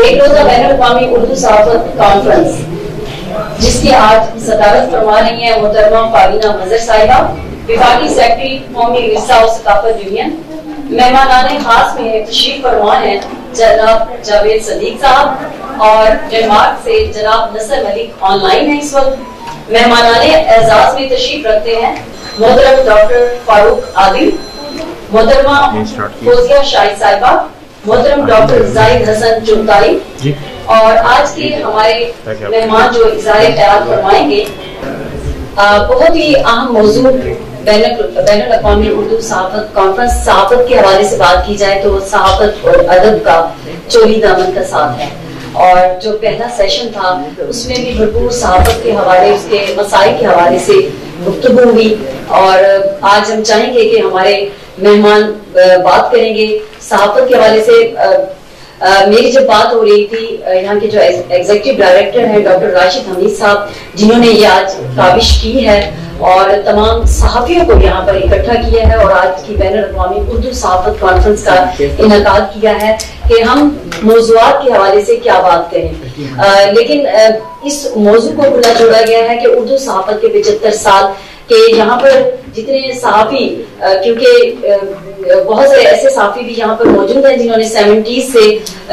ایک روزہ بین الاقوامی اردو صحافت کانفرنس جس کی آج صدارت فرما رہی ہیں محترمہ پارینہ مظہر صاحبہ، وفاقی سیکرٹری قومی ورثہ و ثقافت یونین۔ مہمانان خاص میں تشریف فرما ہیں جناب جاوید صدیق صاحب، اور ڈنمارک سے جناب نصر ملک آن لائن ہیں اس وقت۔ مہمانان اعزاز میں تشریف رکھتے ہیں محترم ڈاکٹر فاروق عادل، محترمہ فوزیہ شاہد صاحبہ، محترم ڈاکٹر زاہد حسن چغتائی، اور آج کے ہمارے مہمان جو اظہار خیال فرمائیں گے بہت ہی اہم موضوع بین الاقوامی اردو صحافت کانفرنس۔ صحافت کے حوالے سے بات کی جائے تو صحافت اور ادب کا چولی دامن کا ساتھ ہے، اور جو پہلا سیشن تھا اس میں بھی بھرپور صحافت کے حوالے، اس کے مسائل کے حوالے سے گفتگو ہوئی، اور آج ہم چاہیں گے کہ ہمارے مہمان بات کریں گے صحافت کے حوالے سے۔ میری جب بات ہو رہی تھی یہاں کے جو ایگزیکٹو ڈائریکٹر ہیں ڈاکٹر راشد حمید صاحب، جنہوں نے یہ آج کاوش کی ہے اور تمام صحافیوں کو یہاں پر اکٹھا کیا ہے اور آج کی بین الاقوامی اردو صحافت کانفرنس کا انعقاد کیا ہے کہ ہم موضوعات کے حوالے سے کیا بات کریں، لیکن اس موضوع کو کھلا چھوڑا گیا ہے کہ اردو صحافت کے 75 سال کہ یہاں پر جتنے صحافی، کیونکہ بہت سے ایسے صحافی بھی یہاں پر موجود ہیں جنہوں نے 70s سے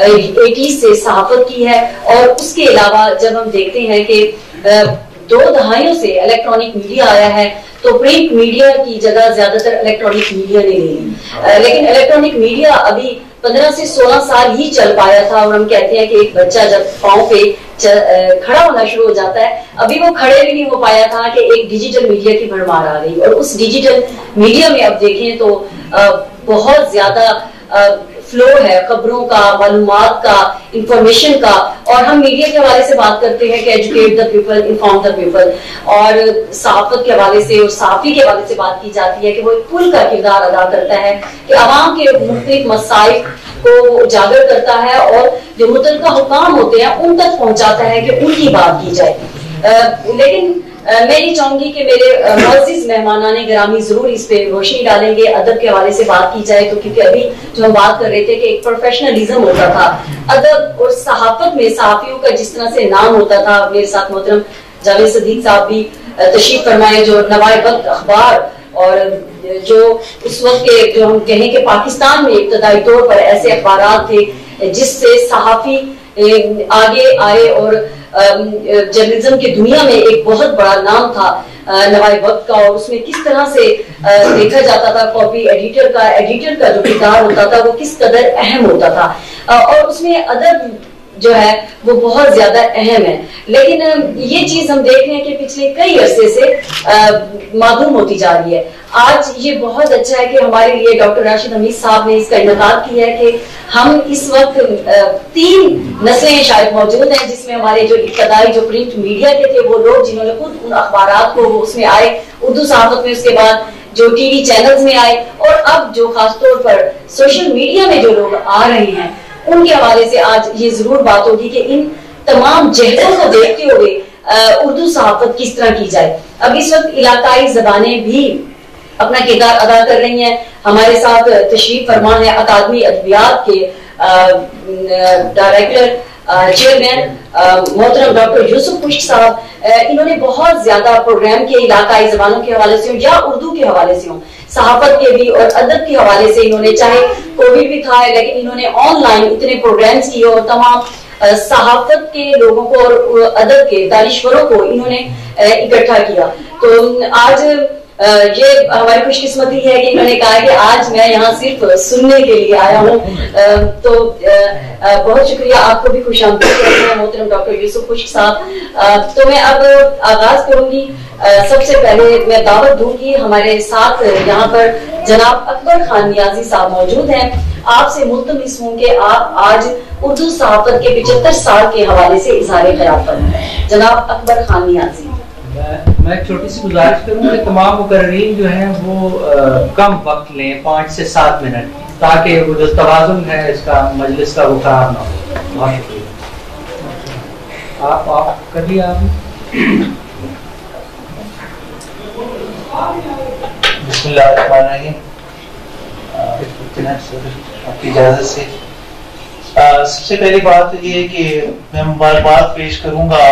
80s سے صحافت کی ہے، اور اس کے علاوہ جب ہم دیکھتے ہیں کہ 2 دہائیوں سے الیکٹرانک میڈیا آیا ہے تو پرنٹ میڈیا کی جگہ زیادہ تر الیکٹرانک میڈیا نے لے لی، لیکن الیکٹرانک میڈیا ابھی 15 سے 16 سال ہی چل پایا تھا، اور ہم کہتے ہیں کہ ایک بچہ جب پاؤں پہ کھڑا ہونا شروع ہو جاتا ہے، ابھی وہ کھڑے بھی نہیں ہو پایا تھا کہ ایک ڈیجیٹل میڈیا کی بھرمار آ گئی، اور اس ڈیجیٹل میڈیا میں اب دیکھیں تو بہت زیادہ فلو ہے خبروں کا، معلومات کا، انفارمیشن کا، اور ہم میڈیا کے حوالے سے بات کرتے ہیں کہ educate the people, inform the people, اور صحافت کے حوالے سے اور صحافی کے حوالے سے بات کی جاتی ہے کہ وہ ایک پل کا کردار ادا کرتا ہے کہ عوام کے مختلف مسائل کو اجاگر کرتا ہے اور جو متعلقہ حکام ہوتے ہیں ان تک پہنچاتا ہے کہ ان کی بات کی جائے۔ لیکن میں یہ چاہوں گی کہ میرے معزز مہمانان گرامی ضرور اس پہ روشنی ڈالیں گے۔ ادب کے حوالے سے بات کی جائے تو کیونکہ ابھی جو ہم بات کر رہے تھے کہ ایک پروفیشنلزم ہوتا تھا ادب اور صحافت میں، صحافیوں کا جس طرح سے نام ہوتا تھا۔ میرے ساتھ محترم جاوید صدیق صاحب بھی تشریف فرمائے جو نوائے وقت اخبار، اور جو اس وقت کے جو ہم کہیں کہ پاکستان میں ابتدائی طور پر ایسے اخبارات تھے جس سے صحافی آگے آئے، اور جرنلزم کی دنیا میں ایک بہت بڑا نام تھا نوائے وقت کا، اور اس میں کس طرح سے دیکھا جاتا تھا کاپی ایڈیٹر کا جو کردار ہوتا تھا وہ کس قدر اہم ہوتا تھا، اور اس میں ادب جو ہے وہ بہت زیادہ اہم ہے۔ لیکن یہ چیز ہم دیکھ رہے ہیں کہ پچھلے کئی عرصے سے معدوم ہوتی جا رہی ہے۔ آج یہ بہت اچھا ہے کہ ہمارے لیے ڈاکٹر راشد حمید صاحب نے اس کا انعقاد کیا ہے کہ ہم اس وقت 3 نسلیں شاید موجود ہیں جس میں ہمارے جو ابتدائی جو پرنٹ میڈیا کے تھے وہ لوگ جنہوں نے خود ان اخبارات کو وہ اس میں آئے اردو صحافت میں، اس کے بعد جو ٹی وی چینلز میں آئے، اور اب جو خاص طور پر سوشل میڈیا میں جو لوگ آ رہے ہیں ان کے حوالے سے آج یہ ضرور بات ہوگی کہ ان تمام جہتوں کو دیکھتے ہوئے اردو صحافت کس طرح کی جائے۔ اب اس وقت علاقائی زبانیں بھی اپنا کردار ادا کر رہی ہیں۔ ہمارے ساتھ تشریف فرما ہے اکادمی ادبیات کے ڈائریکٹر چیئرمین محترم ڈاکٹر یوسف خشک صاحب، انہوں نے بہت زیادہ پروگرام کے علاقائی زبانوں کے حوالے سے یا اردو کے حوالے سے ہوں، صحافت کے بھی اور ادب کے حوالے سے انہوں نے، چاہے کووڈ بھی تھا لیکن انہوں نے آن لائن اتنے پروگرامز کیے اور تمام صحافت کے لوگوں کو اور ادب کے دانشوروں کو انہوں نے اکٹھا کیا۔ تو آج یہ ہماری خوش قسمتی ہے کہ انہوں نے کہا کہ آج میں یہاں صرف سننے کے لیے آیا ہوں، تو بہت شکریہ، آپ کو بھی خوش آمدید کرتے ہیں محترم ڈاکٹر یوسف خشک صاحب۔ تو میں اب آغاز کروں گی، سب سے پہلے میں دعوت دوں گی ہمارے ساتھ یہاں پر جناب اکبر خان نیازی صاحب موجود ہیں۔ آپ سے ملتمس ہوں کہ آپ آج اردو صحافت کے 75 سال کے حوالے سے اظہار خیال فرمائیں۔ جناب اکبر خان نیازی۔ میں ایک چھوٹی سی گزارش کروں کہ تمام مقررین جو ہیں وہ کم وقت لیں، 5 سے 7 منٹ، تاکہ وہ جو توازن ہے اس کا مجلس کا وہ خراب نہ ہو۔ بہت شکریہ۔ آپ کر لیا آپ؟ بسم اللہ الرحمن الرحیم۔ آپ کی اجازت سے سب سے پہلی بات یہ ہے کہ میں مبارکباد پیش کروں گا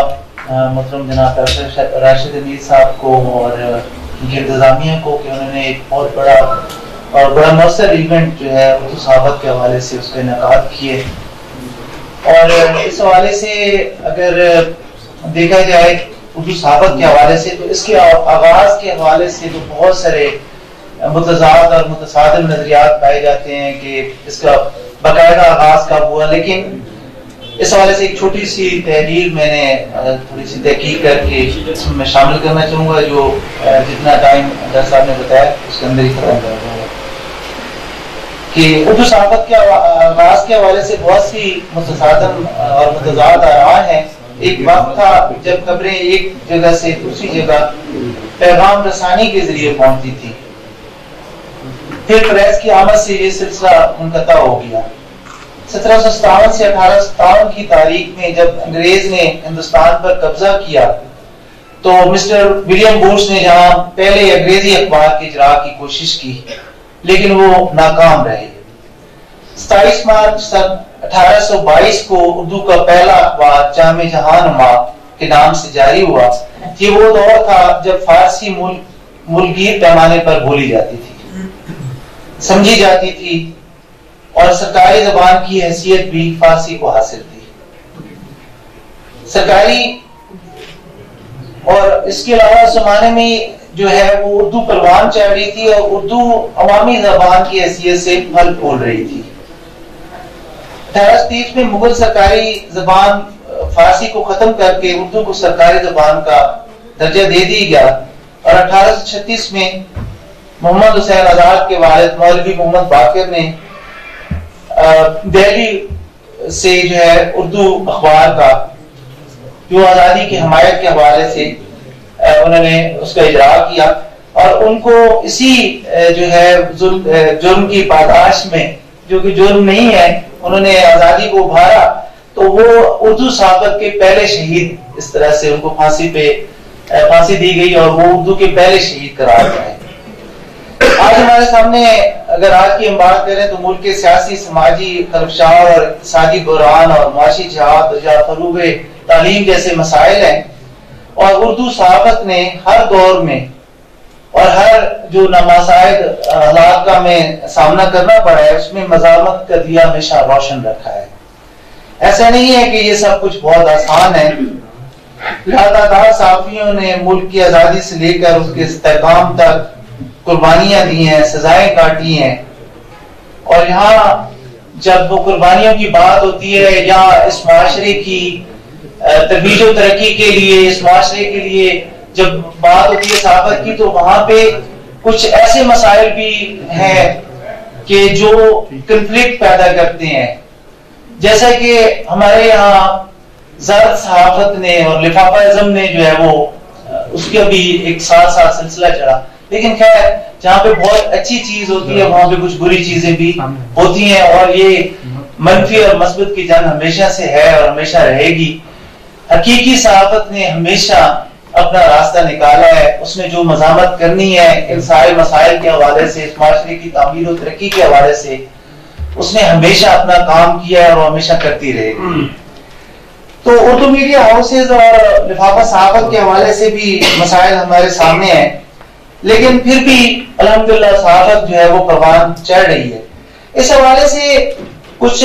محترم جناب ڈاکٹر راشد امیر صاحب کو اور ان کی انتظامیہ کو کہ انہوں نے ایک بہت بڑا اور بڑا مؤثر ایونٹ جو ہے اردو صحافت کے حوالے سے اس کا انعقاد کیے. اور اس حوالے سے اگر دیکھا جائے اردو صحافت کے حوالے سے تو اس کے آغاز کے حوالے سے تو بہت سارے متضاد اور متصادم نظریات پائے جاتے ہیں کہ اس کا باقاعدہ آغاز کب ہوا. لیکن اس حوالے سے ایک چھوٹی سی تحریر میں نے تھوڑی سی تحقیق کر کے اس میں شامل کرنا چاہوں گا جو جتنا ٹائم ڈاکٹر صاحب نے بتایا اس کے اندر ہی ختم کر دوں گا کہ اردو صحافت کے آغاز کے حوالے سے بہت سی متصادم اور متضاد آراء ہیں. ایک وقت تھا جب خبریں ایک جگہ سے دوسری جگہ پیغام رسانی کے ذریعے پہنچتی تھی. پھر پریس کی آمد سے یہ سلسلہ منقطع ہو گیا. 1757 سے 1857 کی تاریخ میں جب انگریز نے ہندوستان پر قبضہ کیا تو مسٹر ولیم بوش نے جہاں پہلے انگریزی اخبار کے اجراء کی کوشش کی لیکن وہ ناکام رہے. 27 مارچ سن 1822 کو اردو کا پہلا اخبار جامع جہان نما کے نام سے جاری ہوا. یہ وہ دور تھا جب فارسی ملکگیر پیمانے پر بولی جاتی تھی، سمجھی جاتی تھی اور سرکاری زبان کی حیثیت بھی فارسی کو حاصل تھی. سرکاری اور اس کے علاوہ زمانے میں جو ہے وہ اردو پروان چڑھ رہی تھی اور اردو عوامی زبان کی حیثیت سے پھل پھول رہی تھی. 1830 میں مغل سرکاری زبان فارسی کو ختم کر کے اردو کو سرکاری زبان کا درجہ دے دی گیا اور 1836 میں محمد حسین آزاد کے والد مولوی محمد باقر نے دہلی سے جو ہے اردو اخبار کا جو آزادی کی حمایت کے حوالے سے انہوں نے اس کا اجراء کیا اور ان کو اسی جو ہے جرم کی پاداش میں جو کہ جرم نہیں ہے انہوں نے آزادی کو ابھارا تو وہ اردو صحافت کے پہلے شہید اس طرح سے ان کو پھانسی دی گئی اور وہ اردو کے پہلے شہید قرار گئے. آج ہمارے سامنے اگر آج کی ہم بات کریں تو ملک کے سیاسی سماجی خرابشار اور اقتصادی بحران اور معاشی جہاد یا فروغ تعلیم جیسے مسائل ہیں اور اردو صحافت نے ہر دور میں اور ہر جو نامساعد حالات کا ہمیں سامنا کرنا پڑا ہے اس میں مزاحمت کا دیا ہمیشہ روشن رکھا ہے. ایسا نہیں ہے کہ یہ سب کچھ بہت آسان ہے. لاتعداد صحافیوں نے ملک کی آزادی سے لے کر اس کے استحکام تک قربانیاں دی ہیں، سزائیں کاٹی ہیں اور یہاں جب وہ قربانیوں کی بات ہوتی ہے یا اس معاشرے کی ترویج و ترقی کے لیے اس معاشرے کے لیے جب بات ہوتی ہے صحافت کی تو وہاں پہ کچھ ایسے مسائل بھی ہیں کہ جو کنفلکٹ پیدا کرتے ہیں. جیسا کہ ہمارے یہاں زرد صحافت نے اور لفافہ اعظم نے جو ہے وہ اس کا بھی ایک ساتھ سلسلہ چڑھا. لیکن خیر جہاں پہ بہت اچھی چیز ہوتی ہے وہاں پہ کچھ بری چیزیں بھی ہوتی ہیں اور یہ منفی اور مثبت کی جنگ ہمیشہ سے ہے اور ہمیشہ رہے گی. حقیقی صحافت نے ہمیشہ اپنا راستہ نکالا ہے. اس نے جو مزاحمت کرنی ہے ان سارے مسائل کے حوالے سے اس معاشرے کی تعمیر و ترقی کے حوالے سے اس نے ہمیشہ اپنا کام کیا ہے اور ہمیشہ کرتی رہے گی. تو اردو میڈیا ہاؤسز اور لفافہ صحافت کے حوالے سے بھی مسائل ہمارے سامنے ہیں لیکن پھر بھی الحمدللہ صحافت جو ہے وہ پروان چڑھ رہی ہے. اس حوالے سے کچھ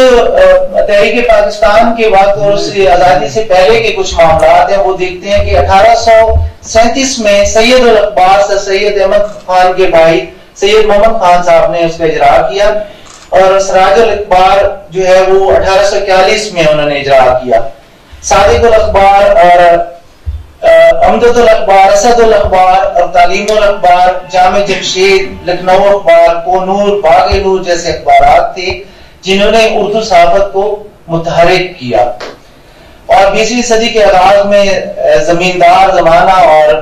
تحریک پاکستان کے وقت اور اس آزادی سے پہلے کے کچھ معاملات ہیں وہ دیکھتے ہیں کہ 1837 میں سید الاخبار سر سید احمد خان کے بھائی سید محمد خان صاحب نے اس کا اجراء کیا اور سراج الاخبار جو ہے وہ 1841 میں انہوں نے اجراء کیا. صادق الاخبار اور امدد الاخبار، اسد الاخبار اور تعلیم الاخبار، جامع جمشید، لکھنؤ اخبار، کونور، باغ نور جیسے اخبارات تھے جنہوں نے اردو صحافت کو متحرک کیا. اور 20ویں صدی کے آغاز میں زمیندار زمانہ اور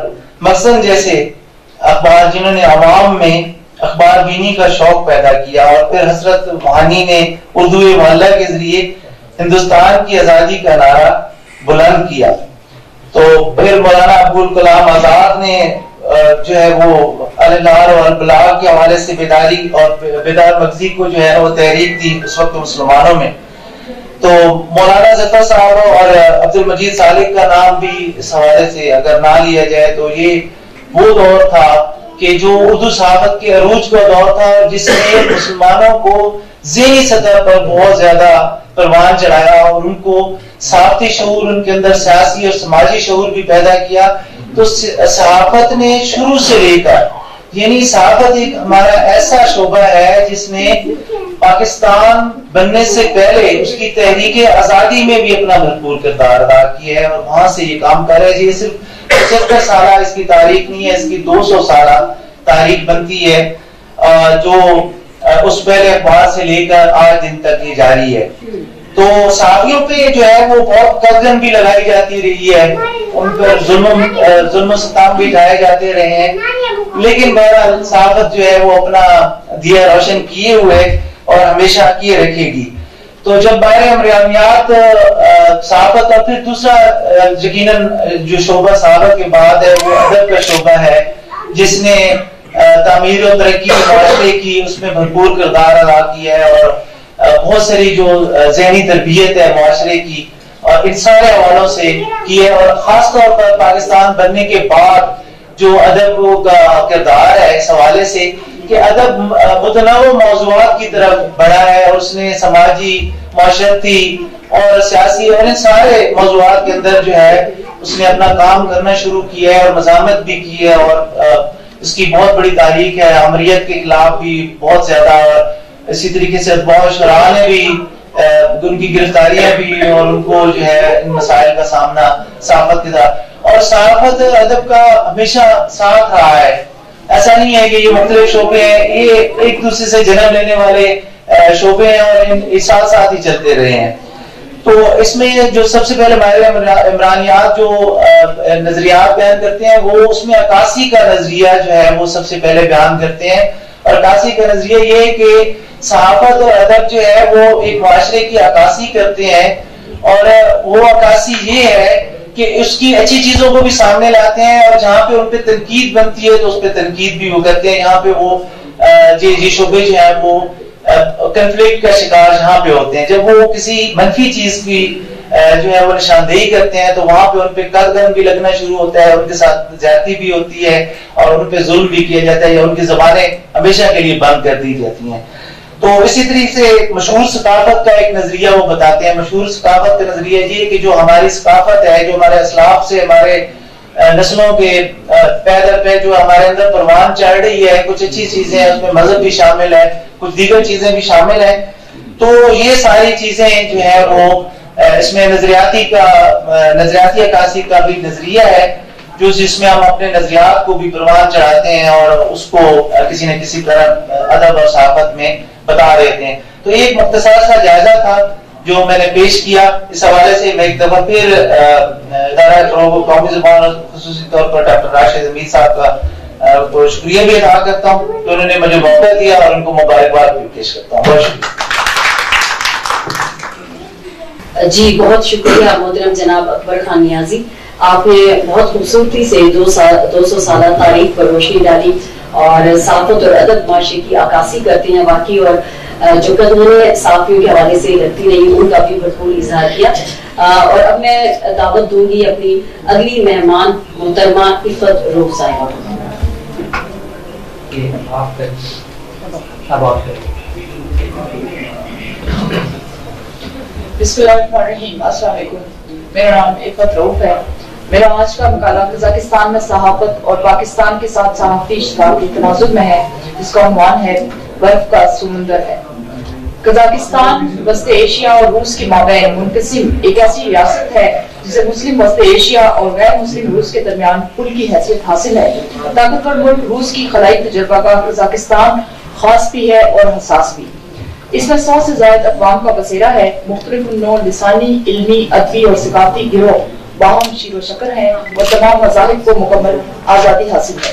مقصد جیسے اخبار جنہوں نے عوام میں اخبار بینی کا شوق پیدا کیا اور پھر حضرت روحانی نے اردو محلہ کے ذریعے ہندوستان کی آزادی کا نعرہ بلند کیا. تو پھر مولانا ابوالکلام آزاد نے جو ہے وہ النار اور البلاغ کے حوالے سے بیداری اور بیدار مغزی کو جو ہے وہ تحریک دی اس وقت مسلمانوں میں. تو مولانا ظفر صاحب اور عبد المجید سالک کا نام بھی اس حوالے سے اگر نہ لیا جائے تو یہ وہ دور تھا کہ جو اردو صحافت کے عروج کا دور تھا جس نے مسلمانوں کو ذہنی سطح پر بہت زیادہ پروان چڑھایا اور ان کو صحافتی شعور، ان کے اندر سیاسی اور سماجی شعور بھی پیدا کیا. تو صحافت نے شروع سے لے کر، یعنی صحافت ایک ہمارا ایسا شعبہ ہے جس نے پاکستان بننے سے پہلے اس کی تحریک آزادی میں بھی اپنا بھرپور کردار ادا کیا ہے اور وہاں سے یہ کام کر رہا ہے. یہ صرف 75 سالہ اس کی تاریخ نہیں ہے، اس کی 200 سالہ تاریخ بنتی ہے جو اس پہلے اخبار سے لے کر آج دن تک یہ جاری ہے. تو صحافیوں پہ جو ہے وہ بہت قدغن بھی لگائی جاتی رہی ہے، ان پر ظلم و ستم بھی ڈھائے جاتے رہے ہیں، لیکن بہرحال صحافت جو ہے وہ اپنا دیا روشن کیے ہوئے اور ہمیشہ کیے رکھے گی. تو جب باہر امریانیات صحافت اور پھر دوسرا یقیناً جو شعبہ صحافت کے بعد ہے وہ ادب کا شعبہ ہے جس نے تعمیر و ترقی معاشرے کی اس میں بھرپور کردار ادا کیا ہے اور بہت ساری جو ذہنی تربیت ہے معاشرے کی اور ان سارے حوالوں سے کی ہے. اور خاص طور پر پاکستان بننے کے بعد جو ادب کا کردار ہے اس حوالے سے کہ ادب متنوع موضوعات کی طرف بڑھا ہے اور اس نے سماجی، معاشرتی اور سیاسی اور ان سارے موضوعات کے اندر جو ہے اس نے اپنا کام کرنا شروع کیا ہے اور مزاحمت بھی کی ہے اور اس کی بہت بڑی تاریخ ہے. عمریت کے خلاف بھی بہت زیادہ اور اسی طریقے سے اتباع و شرح نے بھی ان کی گرفتاریاں بھی اور ان کو جو ہے ان مسائل کا سامنا صحافت کے ساتھ. اور صحافت ادب کا ہمیشہ ساتھ رہا ہے، ایسا نہیں ہے کہ یہ مختلف شعبے ہیں، یہ ایک دوسرے سے جنم لینے والے شعبے ہیں اور ان ساتھ ساتھ ہی چلتے رہے ہیں. تو اس میں جو سب سے پہلے ماہر عمرانیات جو نظریات بیان کرتے ہیں وہ اس میں عکاسی کا نظریہ جو ہے وہ سب سے پہلے بیان کرتے ہیں. اور عکاسی کا نظریہ یہ ہے کہ صحافت اور ادب جو ہے وہ ایک معاشرے کی عکاسی کرتے ہیں اور وہ عکاسی یہ ہے کہ اس کی اچھی چیزوں کو بھی سامنے لاتے ہیں اور جہاں پہ ان پہ تنقید بنتی ہے تو اس پہ تنقید بھی وہ کرتے ہیں. یہاں پہ وہ جی شعبے جو ہیں وہ کنفلکٹ کا شکار جہاں پہ ہوتے ہیں، جب وہ کسی منفی چیز کی جو ہے وہ نشاندہی کرتے ہیں تو وہاں پہ ان پہ قدغن بھی لگنا شروع ہوتا ہے، ان کے ساتھ زیادتی بھی ہوتی ہے اور ان پہ ظلم بھی کیا جاتا ہے یا ان کی زبانیں ہمیشہ کے لیے بند کر دی جاتی ہیں. تو اسی طریقے سے مشہور ثقافت کا ایک نظریہ وہ بتاتے ہیں. مشہور ثقافت کا نظریہ یہ کہ جو ہماری ثقافت ہے، جو ہمارے اسلاف سے ہمارے نسلوں کے پے در پے جو ہمارے اندر پروان چڑھ رہی ہے، کچھ اچھی چیزیں ہیں، اس میں مذہب بھی شامل ہے، کچھ دیگر چیزیں بھی شامل ہیں. تو یہ ساری چیزیں جو ہے وہ اس میں نظریاتی عکاسی کا بھی نظریہ ہے جس میں ہم اپنے نظریات کو بھی پروان چڑھاتے ہیں اور اس کو کسی نہ کسی طرح ادب اور صحافت میں بتا دیتے ہیں. تو یہ ایک مختصر سا جائزہ تھا جو میں نے پیش کیا. اس حوالے سے میں ایک دفعہ پھر ادارہ قومی زبان اور خصوصی طور پر ڈاکٹر راشد حمید صاحب کا کو شکریہ بھی ادا کرتا ہوں کہ انہوں نے مجھے موقع دیا اور ان کو مبارکباد بھی پیش کرتا ہوں. بہت شکریہ. جی بہت شکریہ محترم جناب اکبر خان نیازی، آپ نے بہت خوبصورتی سے 200 سالہ تاریخ پر روشنی ڈالی اور صحافت اور ادب معاشرے کی عکاسی کرتے ہیں واقعی، اور جو قدمیں صحافیوں کے حوالے سے لگتی رہی ان کا بھی بھرپور اظہار کیا. اور اب میں دعوت دوں گی اپنی اگلی مہمان محترمہ عفت روف صاحبہ. بسم اللہ الرحمن الرحیم. السلام علیکم. میرا نام عفت روف ہے. میرا آج کا مقالہ قزاقستان میں صحافت اور پاکستان کے ساتھ صحافتی اشتراک کے تناظر میں ہے، جس کا عنوان ہے برف کا سمندر ہے. قزاقستان وسط ایشیا اور روس کے مابین منقسم ایک ایسی ریاست ہے جسے مسلم وسط ایشیا اور غیر مسلم روس کے درمیان پل کی حیثیت حاصل ہے. طاقتور ملک روس کی خلائی تجربہ کا قزاقستان خاص بھی ہے اور حساس بھی. اس میں 100 سے زائد اقوام کا بسیرا ہے. مختلف النوع لسانی، علمی، ادبی اور ثقافتی گروہ باہم شیر و شکر ہیں اور تمام مذاہب کو مکمل آزادی حاصل ہے.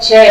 6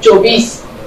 24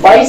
22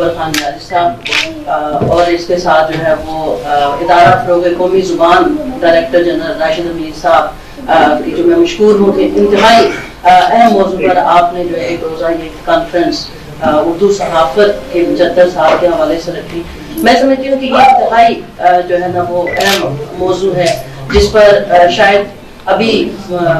اکبر خان نیازی صاحب اور اس کے ساتھ جو ہے وہ ادارہ فروغ قومی زبان ڈائریکٹر جنرل راشد امیر صاحب کی جو میں مشکور ہوں کہ انتہائی اہم موضوع پر آپ نے جو ہے ایک روزہ یہ کانفرنس اردو صحافت کے 75 سال کے حوالے سے رکھی. میں سمجھتی ہوں کہ یہ انتہائی جو ہے نا وہ اہم موضوع ہے جس پر شاید ابھی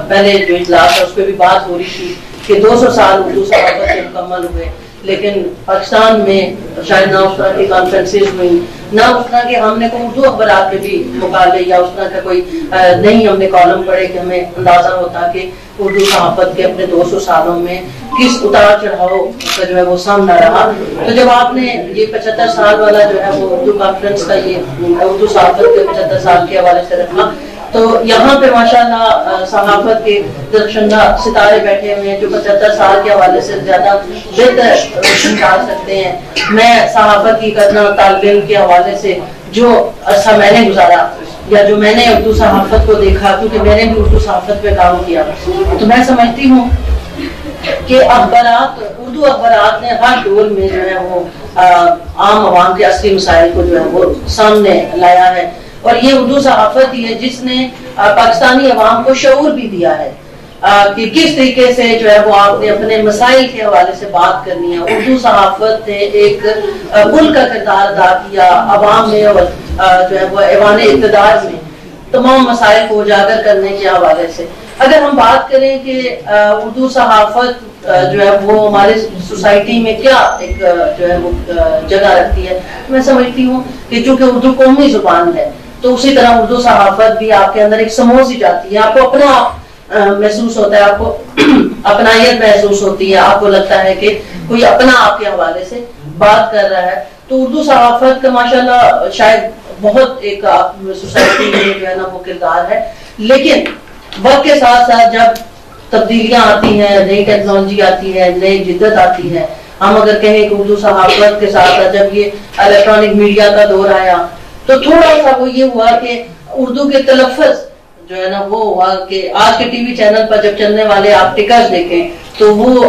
پہلے جو اجلاس ہے اس پہ بھی بات ہو رہی تھی کہ 200 سال اردو صحافت سے مکمل ہوئے, لیکن پاکستان میں شاید نہ اس طرح کی کانفرنسز ہوئی, نہ اس طرح کے ہم نے کوئی اردو اخبارات میں بھی مقالے یا اس طرح کا کوئی نہیں ہم نے کالم پڑھے کہ ہمیں اندازہ ہوتا کہ اردو صحافت کے اپنے 200 سالوں میں کس اتار چڑھاؤ کا جو ہے وہ سامنا رہا. تو جب آپ نے یہ 75 سال والا جو ہے وہ اردو کانفرنس کا یہ اردو صحافت کے 75 سال کے حوالے سے رکھا, تو یہاں پہ ماشاءاللہ صحافت کے درخشندہ ستارے بیٹھے ہوئے ہیں جو 75 سال کے حوالے سے زیادہ بہتر روشن ڈال سکتے ہیں. میں صحافت کی کرنا طالب علم کے حوالے سے جو عرصہ میں نے گزارا یا جو میں نے اردو صحافت کو دیکھا, کیونکہ میں نے بھی اردو صحافت پہ کام کیا, تو میں سمجھتی ہوں کہ اخبارات اردو اخبارات نے ہر دور میں جو ہے وہ عام عوام کے اصلی مسائل کو جو ہے وہ سامنے لایا ہے, اور یہ اردو صحافت ہی ہے جس نے پاکستانی عوام کو شعور بھی دیا ہے کہ کس طریقے سے جو ہے وہ آپ نے اپنے مسائل کے حوالے سے بات کرنی ہے. اردو صحافت نے ایک پل کا کردار ادا کیا عوام میں اور جو ہے وہ ایوان اقتدار میں تمام مسائل کو اجاگر کرنے کے حوالے سے. اگر ہم بات کریں کہ اردو صحافت جو ہے وہ ہمارے سوسائٹی میں کیا ایک جو ہے وہ جگہ رکھتی ہے, میں سمجھتی ہوں کہ چونکہ اردو قومی زبان ہے تو اسی طرح اردو صحافت بھی آپ کے اندر ایک سمو سی جاتی ہے, آپ کو اپنا محسوس ہوتا ہے, آپ کو اپنائیت محسوس ہوتی ہے, آپ کو لگتا ہے کہ کوئی اپنا آپ کے حوالے سے بات کر رہا ہے. تو اردو صحافت کا ماشاءاللہ شاید بہت ایک سوسائٹی میں جو ہے نا وہ کردار ہے, لیکن وقت کے ساتھ ساتھ جب تبدیلیاں آتی ہیں, نئی ٹیکنالوجی آتی ہے, نئی جدت آتی ہے, ہم اگر کہیں کہ اردو صحافت کے ساتھ ساتھ جب یہ الیکٹرانک میڈیا کا دور آیا تو تھوڑا سا وہ یہ ہوا کہ اردو کے تلفظ جو ہے نا وہ ہوا کہ آج کے ٹی وی چینل پر جب چلنے والے آپ ٹکرز دیکھیں تو وہ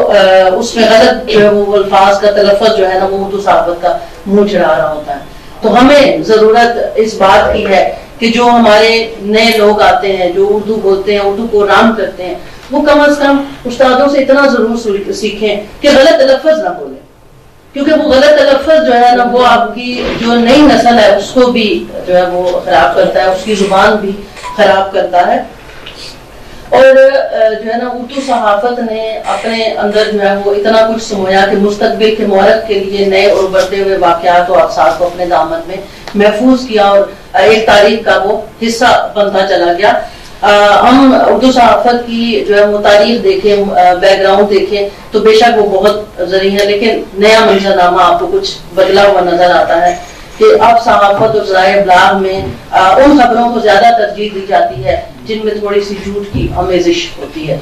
اس میں غلط جو ہے وہ الفاظ کا تلفظ جو ہے نا وہ اردو صحافت کا منہ چڑھا رہا ہوتا ہے. تو ہمیں ضرورت اس بات کی ہے کہ جو ہمارے نئے لوگ آتے ہیں جو اردو بولتے ہیں, اردو کو رام کرتے ہیں, وہ کم از کم استادوں سے اتنا ضرور سیکھیں کہ غلط تلفظ نہ بولیں, کیونکہ وہ غلط تلفظ جو ہے نا وہ آپ کی جو نئی نسل ہے اس کو بھی جو ہے وہ خراب کرتا ہے, اس کی زبان بھی خراب کرتا ہے. اور جو ہے نا اردو صحافت نے اپنے اندر جو ہے وہ اتنا کچھ سمویا کہ مستقبل کے مورد کے لیے نئے اور بڑھتے ہوئے واقعات و احساس کو اپنے دامن میں محفوظ کیا اور ایک تاریخ کا وہ حصہ بنتا چلا گیا. ہم اردو صحافت کی جو ہے وہ تاریخ دیکھیں, بیک گراؤنڈ دیکھیں تو بے شک وہ بہت زرعی ہے, لیکن نیا منظرنامہ آپ کو کچھ بدلا ہوا نظر آتا ہے کہ اب صحافت اور ذرائع ابلاغ میں ان خبروں کو زیادہ ترجیح دی جاتی ہے جن میں تھوڑی سی جھوٹ کی آمیزش ہوتی ہے.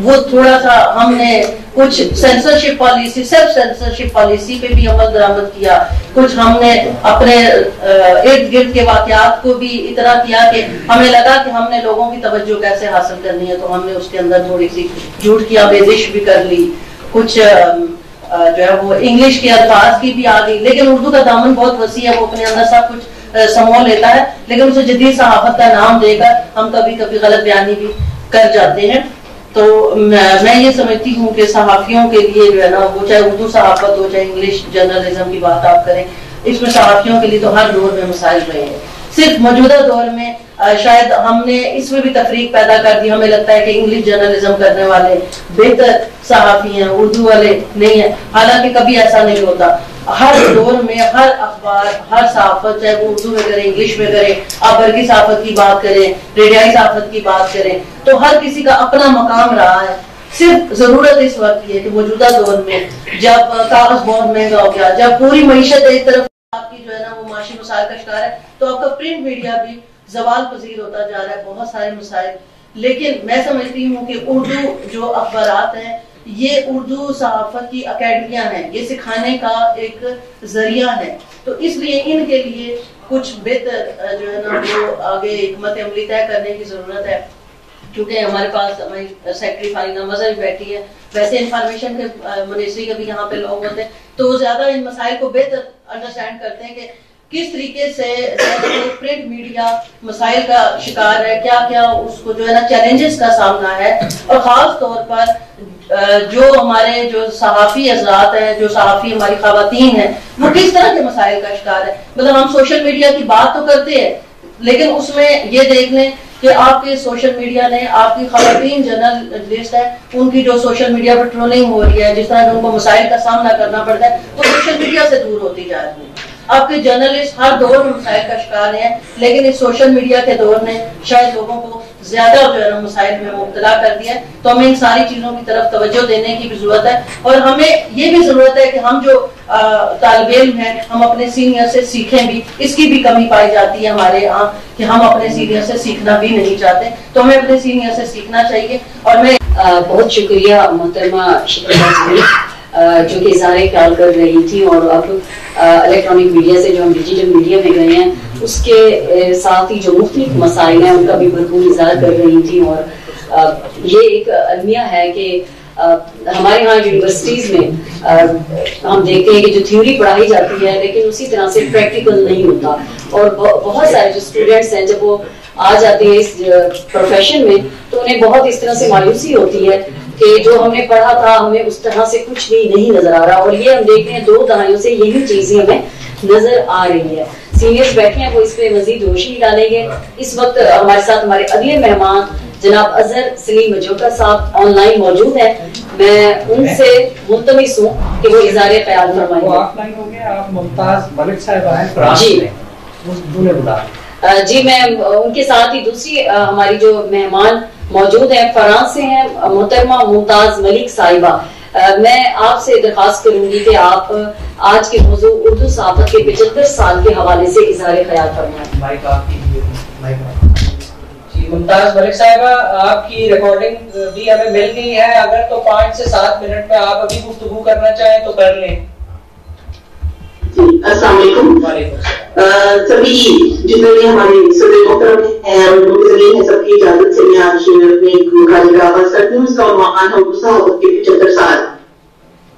وہ تھوڑا سا ہم نے کچھ censorship policy, self censorship policy پہ بھی عمل درآمد کیا, کچھ ہم نے اپنے ارد گرد کے واقعات کو بھی اتنا کیا کہ ہمیں لگا کہ ہم نے لوگوں کی توجہ کیسے حاصل کرنی ہے, تو ہم نے اس کے اندر تھوڑی سی جھوٹ کی آمیزش بھی کر لی, کچھ جو ہے وہ انگلش کے الفاظ کی بھی آ گئی. لیکن اردو کا دامن بہت وسیع ہے, وہ اپنے اندر سب کچھ سمو لیتا ہے, لیکن اسے جدید صحافت کا نام دے کر ہم کبھی کبھی غلط بیانی بھی کر جاتے ہیں. تو میں یہ سمجھتی ہوں کہ صحافیوں کے لیے جو ہے نا وہ چاہے اردو صحافت ہو چاہے انگلش جرنلزم کی بات آپ کریں, اس میں صحافیوں کے لیے تو ہر دور میں مسائل رہے ہیں. صرف موجودہ دور میں شاید ہم نے اس میں بھی تفریق پیدا کر دی, ہمیں لگتا ہے کہ انگلش جرنلزم کرنے والے بہتر صحافی ہیں, اردو والے نہیں ہیں, حالانکہ کبھی ایسا نہیں ہوتا. ہر دور میں ہر اخبار, ہر صحافت, چاہے وہ اردو میں کریں انگلش میں کریں, آپ برقی صحافت کی بات کریں, ریڈیائی صحافت کی بات کریں, تو ہر کسی کا اپنا مقام رہا ہے. صرف ضرورت اس وقت یہ ہے کہ موجودہ دور میں جب کاغذ بہت مہنگا ہو گیا, جب پوری معیشت ایک طرف آپ کی جو ہے نا وہ معاشی مسائل کا شکار ہے, تو آپ کا پرنٹ میڈیا بھی زوال پذیر ہوتا جا رہا ہے, بہت سارے مسائل. لیکن میں سمجھتی ہوں کہ اردو جو اخبارات ہیں یہ اردو صحافت کی اکیڈمیاں ہیں, یہ سکھانے کا ایک ذریعہ ہے. تو اس لیے ان کے لیے کچھ بہتر جو ہے نا وہ آگے حکمت عملی طے کرنے کی ضرورت ہے. چونکہ ہمارے پاس ہماری سیکرٹری فارینا مظہر بیٹھی ہے، ویسے انفارمیشن کے منسٹری کے بھی یہاں پہ لوگ ہوتے ہیں تو وہ زیادہ ان مسائل کو بہتر انڈرسٹینڈ کرتے ہیں کہ کس طریقے سے پرنٹ میڈیا مسائل کا شکار ہے، کیا کیا اس کو جو ہے نا چیلنجز کا سامنا ہے، اور خاص طور پر جو ہمارے جو صحافی حضرات ہیں، جو صحافی ہماری خواتین ہیں، وہ کس طرح کے مسائل کا شکار ہے. مطلب ہم سوشل میڈیا کی بات تو کرتے ہیں لیکن اس میں یہ دیکھ لیں کہ آپ کے سوشل میڈیا نے آپ کی خواتین جرنلسٹ ہیں ان کی جو سوشل میڈیا پر ٹرولنگ ہو رہی ہے، جس طرح ان کو مسائل کا سامنا کرنا پڑتا ہے، وہ سوشل میڈیا سے دور ہوتی جا رہی ہے. آپ کے جرنلسٹ ہر دور میں مسائل کا شکار ہیں لیکن اس سوشل میڈیا کے دور نے شاید لوگوں کو زیادہ جو ہے مسائل میں مبتلا کر دیا ہے. تو ہمیں ان ساری چیزوں کی طرف توجہ دینے کی بھی ضرورت ہے، اور ہمیں یہ بھی ضرورت ہے کہ ہم جو طالب علم ہیں ہم اپنے سینئر سے سیکھیں بھی. اس کی بھی کمی پائی جاتی ہے ہمارے یہاں کہ ہم اپنے سینئر سے سیکھنا بھی نہیں چاہتے، تو ہمیں اپنے سینئر سے سیکھنا چاہیے. اور میں بہت شکریہ محترمہ شکریہ جو کہ اظہار خیال کر رہی تھی، اور اب الیکٹرانک میڈیا سے جو ہم ڈیجیٹل میڈیا میں گئے ہیں اس کے ساتھ ہی جو مختلف مسائل ہیں ان کا بھی بھرپور اظہار کر رہی تھی. اور یہ ایک المیہ ہے کہ ہمارے یہاں یونیورسٹیز میں ہم دیکھتے ہیں کہ جو تھیوری پڑھائی جاتی ہے لیکن اسی طرح سے پریکٹیکل نہیں ہوتا، اور بہت سارے جو اسٹوڈینٹس ہیں جب وہ آ جاتے ہیں اس پروفیشن میں تو انہیں بہت اس طرح سے مایوسی ہوتی ہے کہ جو ہم نے پڑھا تھا ہمیں اس طرح سے کچھ بھی نہیں نظر آ رہا. اور یہ ہم دیکھتے ہیں 2 دہائیوں سے یہی چیزیں ہمیں نظر آ رہی ہے. سینئرز بیٹھے ہیں وہ اس پہ مزید روشنی ڈالیں گے. اس وقت ہمارے ساتھ ہمارے اگلے مہمان جناب اظہر سلیم مجوکا صاحب آن لائن موجود ہیں. میں ان سے ملتمس ہوں کہ وہ اظہار خیال فرمائیں. آف لائن ہو گیا. آپ ممتاز ملک صاحب ہیں فرانس میں. جی میں ان کے ساتھ ہی دوسری ہماری جو مہمان موجود ہیں فرانس سے ہیں محترمہ ممتاز ملک صاحبہ. میں آپ سے درخواست کروں گی کہ آپ آج کے موضوع اردو صحافت کے 75 سال کے حوالے سے اظہار خیال فرمائیں. جی ممتاز ملک صاحبہ آپ کی ریکارڈنگ بھی ہمیں مل گئی ہے، اگر تو 5 سے 7 منٹ میں آپ ابھی گفتگو کرنا چاہیں تو کر لیں. السلام علیکم. سبھی جتنے بھی ہمارے صدر محترم ہیں اور منتظرین ہیں سب کی اجازت سے میں آج اپنے مکالمے کا آغاز کرتی ہوں. اس کا عنوان ہے اردو صحافت کے 75 سال.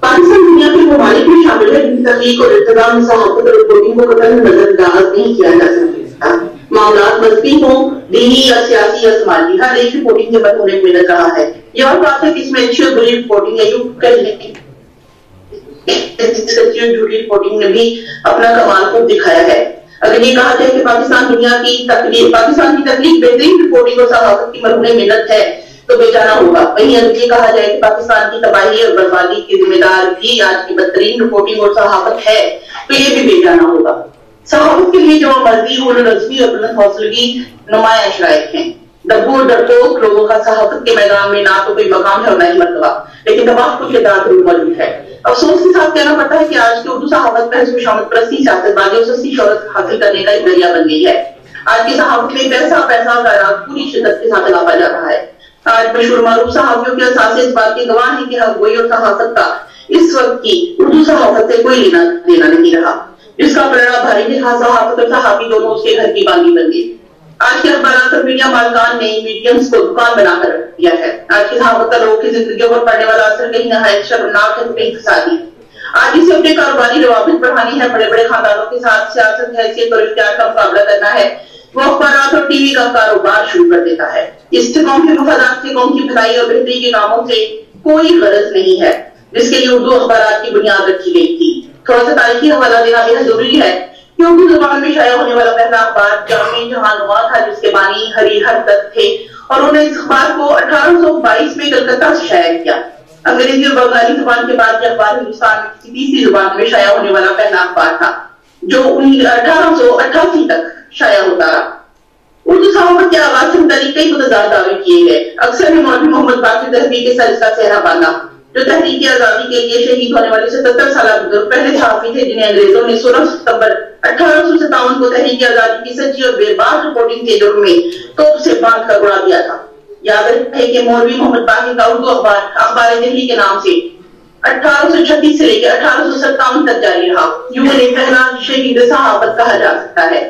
پاکستان دنیا کے ممالک میں شامل ہے جن کی تحقیق اور ارتقاء میں صحافت اور رپورٹنگ کو قطعاً نظر انداز نہیں کیا جا سکتا. معاملات مذہبی ہوں، دینی یا سیاسی یا سماجی، ہر ایک رپورٹنگ کے بد ہونے میں لگ رہا ہے. یہ اور بات ہے کہ اس میں اچھی اور بری رپورٹنگ ہے، یوں کہنے کی سچی اور جھوٹی رپورٹنگ نے بھی اپنا کمال خوب دکھایا ہے. اگر یہ کہا جائے کہ پاکستان دنیا کی تکلیف بہترین رپورٹنگ اور صحافت کی مرہون محنت ہے تو بے جانا ہوگا. وہیں اگر یہ کہا جائے کہ پاکستان کی تباہی اور بربادی کے ذمہ دار بھی آج کی بدترین رپورٹنگ اور صحافت ہے تو یہ بھی بے جانا ہوگا. صحافت کے لیے جو مرضی اور رضوی اور بلند حوصلگی نمایاں شرائط ہیں. دبو اور ڈرپوک لوگوں کا صحافت کے میدان میں نہ تو کوئی مقام ہے اور نہ ہی مرتبہ، لیکن تباہ کچھ ادارات ضرور موجود ہے. افسوس کے ساتھ کہنا پڑتا ہے کہ آج کی اردو صحافت پر حزب شہرت پرستی سیاست بازی اور سستی شہرت حاصل کرنے کا ایک ذریعہ بن گئی ہے. آج کی صحافت میں پیسہ خیرات پوری شدت کے ساتھ اضافہ جا رہا ہے. آج مشہور معروف صحافیوں کے اثاثے اس بات کے گواہ ہیں کہ حقگوئی اور صحافت کا اس وقت کی اردو صحافت سے کوئی لینا دینا نہیں رہا، جس کا پلڑا بھاری لحاظ صحافت اور صحافی دونوں اس کے گھر کی باندھی بن گئی. آج کے اخبارات اور میڈیا مالکان نے میڈیمز کو دکان بنا کر رکھ دیا ہے. آج کی صحافت کا لوگوں کی زندگیوں پر پڑنے والا اثر کہیں نہایت شرمناک ہے تو کہیں اقتصادی. آج اسے اپنے کاروباری روابط بڑھانی ہے، بڑے بڑے خاندانوں کے ساتھ سیاست حیثیت اور اختیار کا مقابلہ کرنا ہے. وہ اخبارات اور ٹی وی کا کاروبار شروع کر دیتا ہے. اس سے قوم کے مفادات سے، قوم کی بھلائی اور بہتری کے کاموں سے کوئی غرض نہیں ہے جس کے لیے اردو اخبارات کی بنیاد رکھی گئی تھی. تھوڑا سا تاریخی حوالہ دینا بہت ضروری ہے کہ اردو زبان میں شائع ہونے والا پہلا اخبار جامع جہاں نما تھا، جس کے بانی ہری ہر دت تھے، اور انہوں نے اس اخبار کو 1822 میں کلکتہ سے شائع کیا. انگریزی اور بنگالی زبان کے بعد یہ اخبار ہندوستان میں کسی تیسری زبان میں شائع ہونے والا پہلا اخبار تھا جو 1888 تک شائع ہوتا رہا. اردو صحافت کے آغاز سے متعلق کئی متضاد دعوے کیے گئے. اکثر نے مولوی محمد باقر دہلوی کے سر اس کا چہرہ باندھا، جو تحریک آزادی کے لیے شہید ہونے والے 77 سالہ بزرگ پہلے صحافی تھے جنہیں انگریزوں نے 16 ستمبر 1857 کو تحریک آزادی کی سچی اور بے باک رپورٹنگ کے جرم میں توپ سے باندھ کر اڑا دیا تھا. یاد رکھے کہ مولوی محمد باقر کا اردو اخبار دہلی کے نام سے 1836 سے لے کے 1857 تک جاری رہا. یوں انہیں پہلا شہید صحافت کہا جا سکتا ہے.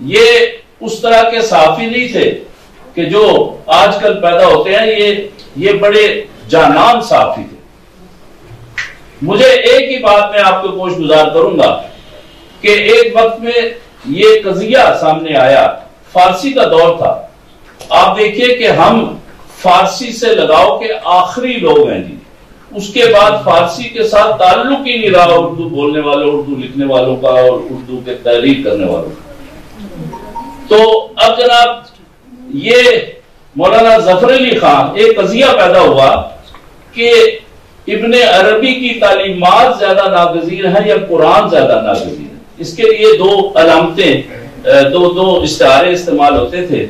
یہ اس طرح کے صحافی نہیں تھے کہ جو آج کل پیدا ہوتے ہیں، یہ بڑے جانان صحافی تھے. مجھے ایک ہی بات میں آپ کو گوش گزار کروں گا کہ ایک وقت میں یہ قضیہ سامنے آیا، فارسی کا دور تھا. آپ دیکھیے کہ ہم فارسی سے لگاؤ کے آخری لوگ ہیں جی. اس کے بعد فارسی کے ساتھ تعلق ہی نہیں رہا اردو بولنے والوں، اردو لکھنے والوں کا اور اردو کے تحریر کرنے والوں کا. تو اب جناب یہ مولانا ظفر علی خان ایک قضیہ پیدا ہوا کہ ابن عربی کی تعلیمات زیادہ ناگزیر ہیں یا قرآن زیادہ ناگزیر ہے. اس کے لیے دو علامتیں، دو استعارے استعمال ہوتے تھے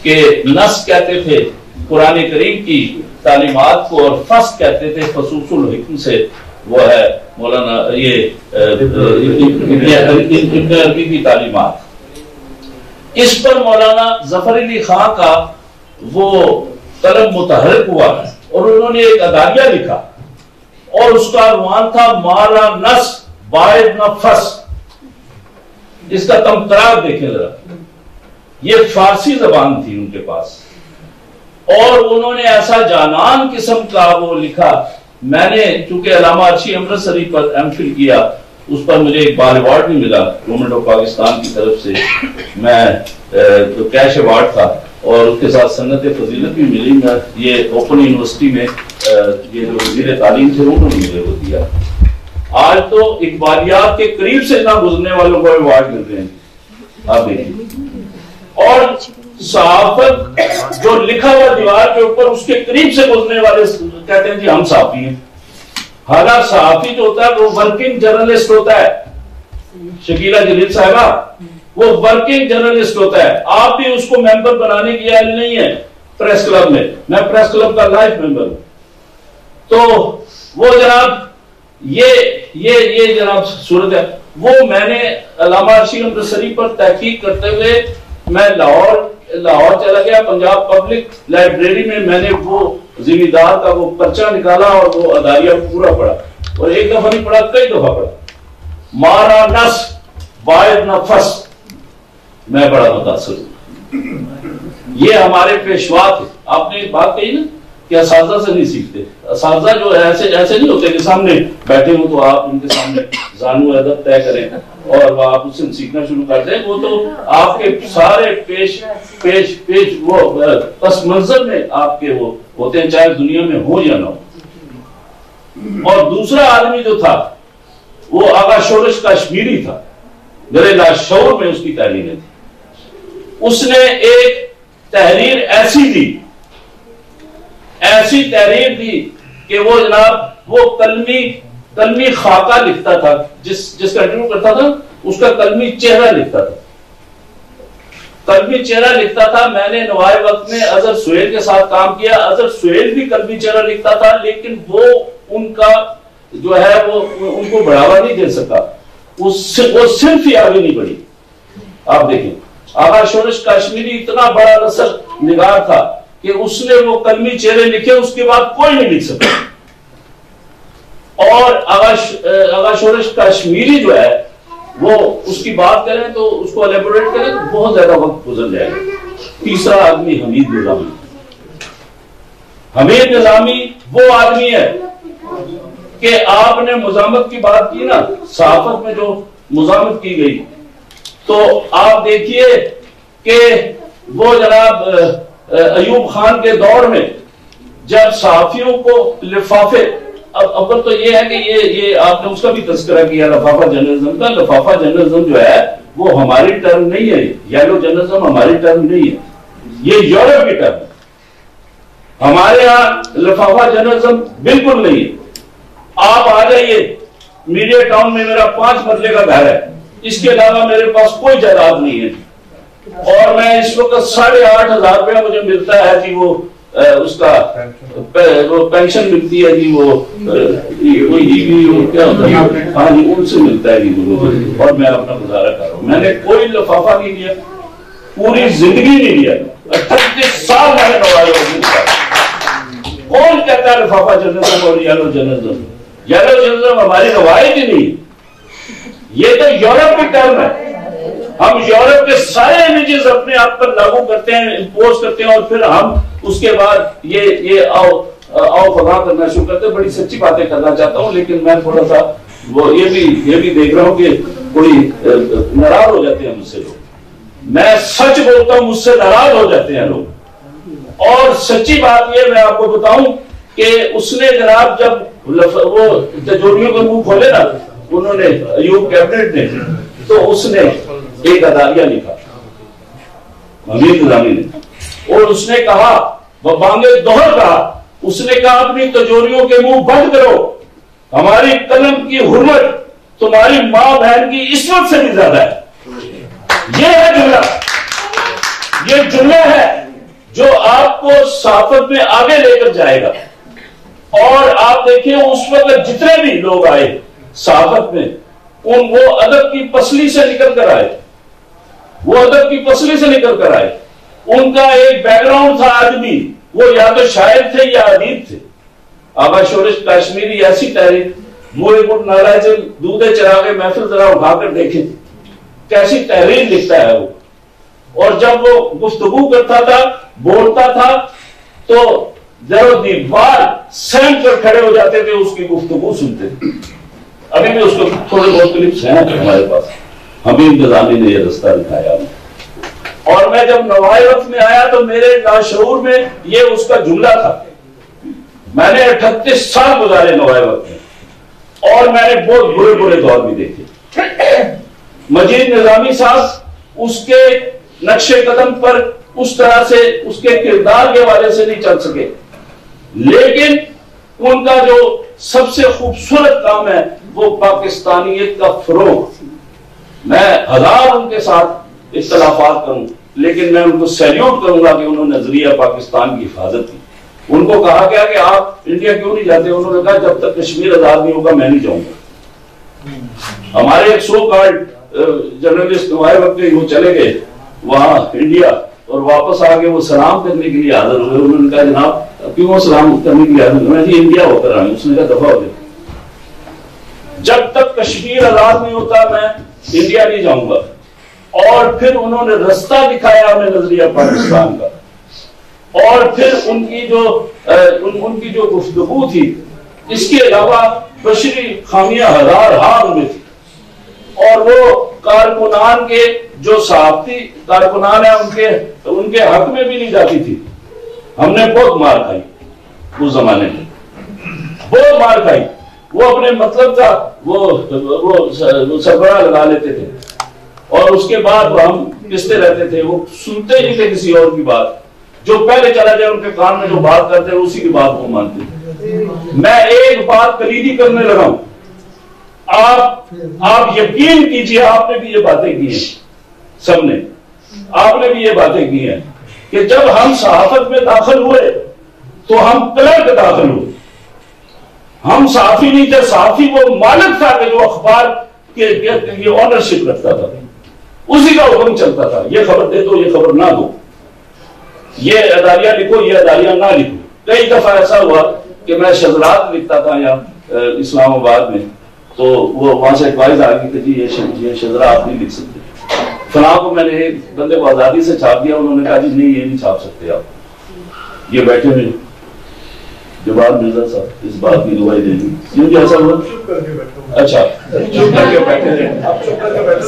کہ نص کہتے تھے قرآن کریم کی تعلیمات کو، اور فصل کہتے تھے فصوص الحکم سے وہ ہے مولانا یہ ابن عربی کی تعلیمات. اس پر مولانا ظفر علی خان کا وہ قلم متحرک ہوا اور انہوں نے ایک اداریہ لکھا اور اس کا عنوان تھا مارا نس باعد نہ فس. اس کا تمطراق دیکھیں ذرا. یہ فارسی زبان تھی ان کے پاس اور انہوں نے ایسا جانان قسم کا وہ لکھا. میں نے چونکہ علامہ ارشی امرتسری پر ایم فل کیا، اس پر مجھے ایک بار ایوارڈ بھی ملا گورنمنٹ آف پاکستان کی طرف سے. میں کیش ایوارڈ تھا اور اس کے ساتھ سنت فضیلت بھی ملی. میں یہ اوپن یونیورسٹی میں یہ جو وزیر تعلیم تھے انہوں نے مجھے وہ دیا. آج تو اقبالیات کے قریب سے نہ گزرنے والوں کو ایوارڈ ملتے ہیں آپ دیکھیں. اور صحافت جو لکھا ہوا دیوار کے اوپر اس کے قریب سے گزرنے والے کہتے ہیں جی ہم صحافی ہیں. حالانکہ صحافی جو ہوتا ہے وہ ورکنگ جرنلسٹ ہوتا ہے. شکیلہ جلیل صاحبہ وہ ورکنگ جرنلسٹ ہوتا ہے. آپ بھی اس کو ممبر بنانے کی اہل نہیں ہے پریس کلب میں. میں پریس کلب کا لائف ممبر ہوں. تو وہ جناب یہ جناب صورت ہے. وہ میں نے علامہ ارشی امرتسری پر تحقیق کرتے ہوئے میں لاہور چلا گیا. پنجاب پبلک لائبریری میں نے وہ زمیندار کا وہ پرچہ نکالا اور وہ اداریہ پورا پڑھا اور ایک دفعہ نہیں پڑھا کئی دفعہ پڑھا. مارا نس باعد نہ فس. میں بڑا متاثر ہوں. یہ ہمارے پیشوا تھے. آپ نے ایک بات کہی نا کہ اساتذہ سے نہیں سیکھتے. اساتذہ جو ہے ایسے نہیں ہوتے کہ سامنے بیٹھے ہوں تو آپ ان کے سامنے زانو ادب طے کریں اور آپ اس سے سیکھنا شروع کر دیں. وہ تو آپ کے سارے پیش وہ پس منظر میں آپ کے وہ ہوتے ہیں چاہے دنیا میں ہو یا نہ ہو. اور دوسرا آدمی جو تھا وہ آغا شورش کشمیری تھا. میرے لاشعور میں اس کی تحریریں تھی. اس نے ایک تحریر ایسی تحریر دی کہ وہ جناب وہ قلمی خاکہ لکھتا تھا. جس کا انٹرویو کرتا تھا اس کا قلمی چہرہ لکھتا تھا. قلمی چہرہ لکھتا تھا. میں نے نوائے وقت میں اظہر سہیل کے ساتھ کام کیا. اظہر سہیل بھی قلمی چہرہ لکھتا تھا لیکن وہ ان کا جو ہے وہ ان کو بڑھاوا نہیں دے سکا. وہ صرف ہی آگے نہیں بڑھی. آپ دیکھیں آغا شورش کشمیری اتنا بڑا نثر نگار تھا کہ اس نے وہ قلمی چہرے لکھے اس کے بعد کوئی نہیں لکھ سکتا. اور آغا شورش کشمیری جو ہے وہ اس کی بات کریں تو اس کو الیبوریٹ کریں تو بہت زیادہ وقت گزر جائے گا. تیسرا آدمی حمید نظامی وہ آدمی ہے کہ آپ نے مزاحمت کی بات کی نا، صحافت میں جو مزاحمت کی گئی تو آپ دیکھیے کہ وہ جناب ایوب خان کے دور میں جب صحافیوں کو لفافے، اول تو یہ ہے کہ یہ آپ نے اس کا بھی تذکرہ کیا لفافہ جرنلزم کا. لفافہ جرنلزم جو ہے وہ ہماری ٹرم نہیں ہے. یلو جرنلزم ہماری ٹرم نہیں ہے، یہ یورپ کی ٹرم ہے. ہمارے ہاں لفافہ جرنلزم بالکل نہیں ہے. آپ آ جائیے میڈیا ٹاؤن میں میرا 5 مرلے کا گھر ہے. اس کے علاوہ میرے پاس کوئی جائیداد نہیں ہے اور میں اس وقت 8,500 روپیہ مجھے ملتا ہے جی. وہ اس کا وہ پینشن ملتی ہے جی. وہ کیا ہوتا ہے ہاں جی ان سے ملتا ہے جی. اور میں اپنا گزارا کر رہا ہوں. میں نے کوئی لفافہ نہیں لیا، پوری زندگی نہیں لیا. 38 سال میں نے نوائے. کون کہتا ہے لفافہ جرنلزم اور یلو جرنلزم؟ یلو جرنلزم ہماری روایت ہی نہیں. یہ تو یورپ کی ٹرم ہے. ہم یورپ کے سارے امیجز اپنے آپ پر لاگو کرتے ہیں, امپوز کرتے ہیں, اور پھر ہم اس کے بعد یہ آؤ فضا کرنا شروع کرتے ہیں. بڑی سچی باتیں کرنا چاہتا ہوں, لیکن میں تھوڑا سا وہ یہ بھی دیکھ رہا ہوں کہ بڑی ناراض ہو جاتے ہیں مجھ سے لوگ. میں سچ بولتا ہوں, مجھ سے ناراض ہو جاتے ہیں لوگ. اور سچی بات یہ میں آپ کو بتاؤں کہ اس نے جناب جب وہ تجوریوں کے منہ کھولے نا انہوں نے, ایوب کیبنٹ نے, تو اس نے ایک اداریہ لکھا حمید نظامی نے, اور اس نے کہا, وہ بانگے دوہر کہا, اس نے کہا اپنی تجوریوں کے منہ بند کرو, ہماری قلم کی حرمت تمہاری ماں بہن کی عصمت سے بھی زیادہ ہے. یہ ہے جملہ, یہ جملہ ہے جو آپ کو صحافت میں آگے لے کر جائے گا. اور آپ دیکھیں اس وقت جتنے بھی لوگ آئے صحافت میں, وہ ادب کی پسلی سے نکل کر آئے, وہ ادب کی پسلی سے نکل کر آئے. ان کا ایک بیک گراؤنڈ تھا آدمی, وہ یا تو شاعر تھے یا ادیب تھے. آبا شورش کشمیری ایسی تحریر, موئے پور ناراض دودھے چراغے محفل ذرا اٹھا کر دیکھیں کیسی تحریر لکھتا ہے وہ. اور جب وہ گفتگو کرتا تھا, بولتا تھا, تو ضرور دیوار سہم کر کھڑے ہو جاتے تھے اس کی گفتگو سنتے تھے. ابھی بھی اس کو تھوڑے بہت کلپس ہیں ہمارے پاس. حمید نظامی نے یہ رستہ دکھایا. اور میں جب نوائے وقت میں آیا تو میرے لاشعور میں یہ اس کا جملہ تھا. میں نے 38 سال گزارے نوائے وقت میں, اور میں نے بہت برے برے دور بھی دیکھے. مجید نظامی صاحب اس کے نقش قدم پر اس طرح سے اس کے کردار کے حوالے سے نہیں چل سکے, لیکن ان کا جو سب سے خوبصورت کام ہے وہ پاکستانیت کا فروغ. میں ہزار ان کے ساتھ اختلافات کروں, لیکن میں ان کو سیلیوٹ کروں گا کہ انہوں نے نظریہ پاکستان کی حفاظت کی. ان کو کہا گیا کہ آپ انڈیا کیوں نہیں جاتے, انہوں نے کہا جب تک کشمیر آزاد نہیں ہوگا میں نہیں جاؤں گا. ہمارے ایک سو کارڈ جرنلسٹ نوائے وقت میں وہ چلے گئے وہاں انڈیا, اور واپس آ کے وہ سلام کرنے کے لیے حاضر ہوئے. انہوں نے کہا جناب کیوں سلام کرنے کے لیے حاضر ہوئے؟ جی انڈیا ہو کر آئے. اس نے کہا دفعہ ہو جائے, جب تک کشمیر آزاد نہیں ہوتا میں انڈیا نہیں جاؤں گا. اور پھر انہوں نے رستہ دکھایا ہمیں نظریہ پاکستان کا. اور پھر ان کی جو گفتگو تھی, اس کے علاوہ بشری خامیاں ہزار ان میں تھی. اور وہ کارکنان کے جو صحافتی کارکنان ہیں ان کے حق میں بھی نہیں جاتی تھی. ہم نے بہت مار کھائی اس زمانے میں, بہت مار کھائی. وہ اپنے مطلب کا وہ سربراہ لگا لیتے تھے, اور اس کے بعد ہم پستے رہتے تھے. وہ سنتے نہیں تھے کسی اور کی بات, جو پہلے چلا جائے ان کے کان میں جو بات کرتے ہیں اسی کی بات کو مانتے تھے. میں ایک بات کلیدی کرنے لگا ہوں, آپ یقین کیجئے, آپ نے بھی یہ باتیں کی ہیں, سب نے, آپ نے بھی یہ باتیں کی ہیں کہ جب ہم صحافت میں داخل ہوئے تو ہم کلرک داخل ہوئے. ہم صحافی نہیں تھے, صحافی وہ مالک تھا کہ جو اخبار کے آنرشپ رکھتا تھا, اسی کا حکم چلتا تھا. یہ خبر دے دو, یہ خبر نہ دو, یہ اداریہ لکھو, یہ اداریہ نہ لکھو. کئی دفعہ ایسا ہوا کہ میں شذرات لکھتا تھا یہاں اسلام آباد میں, تو وہ وہاں سے ایڈوائز آ گئی کہ جی یہ شذرا آپ نہیں لکھ سکتے. فلاں کو میں نے ایک بندے کو آزادی سے چھاپ دیا, انہوں نے کہا جی نہیں یہ نہیں چھاپ سکتے آپ, یہ بیٹھے ہوئے جواب مرزا صاحب اس بات کی دعائی دے دی. کیوں کہ ایسا ہوا؟ اچھا چپ کر کے بیٹھے تھے, آپ چپ کر کے بیٹھے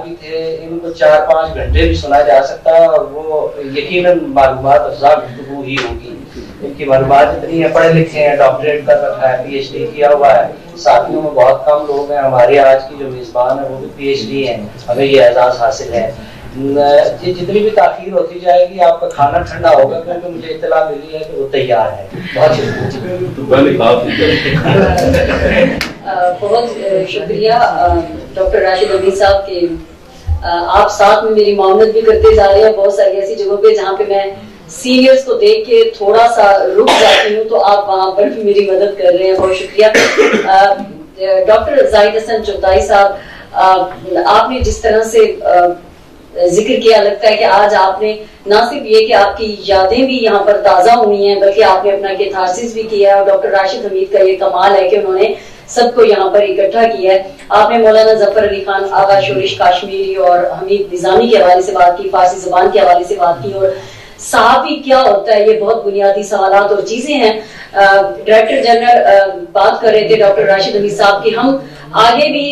بھی تھے. ان کو 4-5 گھنٹے بھی سنا جا سکتا, اور وہ یقیناً معلومات افزا گفتگو ہی ہوگی. ان کی معلومات اتنی ہیں, پڑھے لکھے ہیں, ڈاکٹریٹ کر رکھا ہے, پی ایچ ڈی کیا ہوا ہے. ساتھیوں میں بہت کم لوگ ہیں, ہمارے آج کی جو میزبان ہے وہ بھی پی ایچ ڈی ہیں, ہمیں یہ اعزاز حاصل ہے. جتنی بھی تاخیر ہوتی جائے گی آپ کا کھانا ٹھنڈا ہوگا, کیونکہ مجھے اطلاع ملی ہے کہ وہ تیار ہے. بہت شکریہ ڈاکٹر راشد امیر صاحب کے آپ ساتھ میں میری معاونت بھی کرتے جا رہے ہیں. بہت ساری ایسی جگہوں پہ جہاں پہ میں سینئرز کو دیکھ کے تھوڑا سا رک جاتی ہوں, تو آپ وہاں پر بھی میری مدد کر رہے ہیں, بہت شکریہ. ڈاکٹر زاہد حسن چغتائی صاحب, آپ نے جس طرح سے ذکر کیا, لگتا ہے کہ آج آپ نے نہ صرف یہ کہ آپ کی یادیں بھی یہاں پر تازہ ہوئی ہیں, بلکہ آپ نے اپنا کیتھارسس بھی کیا. اور ڈاکٹر راشد حمید کا یہ کمال ہے کہ انہوں نے سب کو یہاں پر اکٹھا کیا ہے. آپ نے مولانا ظفر علی خان, آغا شورش کاشمیری اور حمید نظامی کے حوالے سے بات کی, فارسی زبان کے حوالے سے بات کی, اور صحافی کیا ہوتا ہے, یہ بہت بنیادی سوالات اور چیزیں ہیں. ڈائریکٹر جنرل بات کر رہے تھے ڈاکٹر راشد حمید صاحب کی, ہم آگے بھی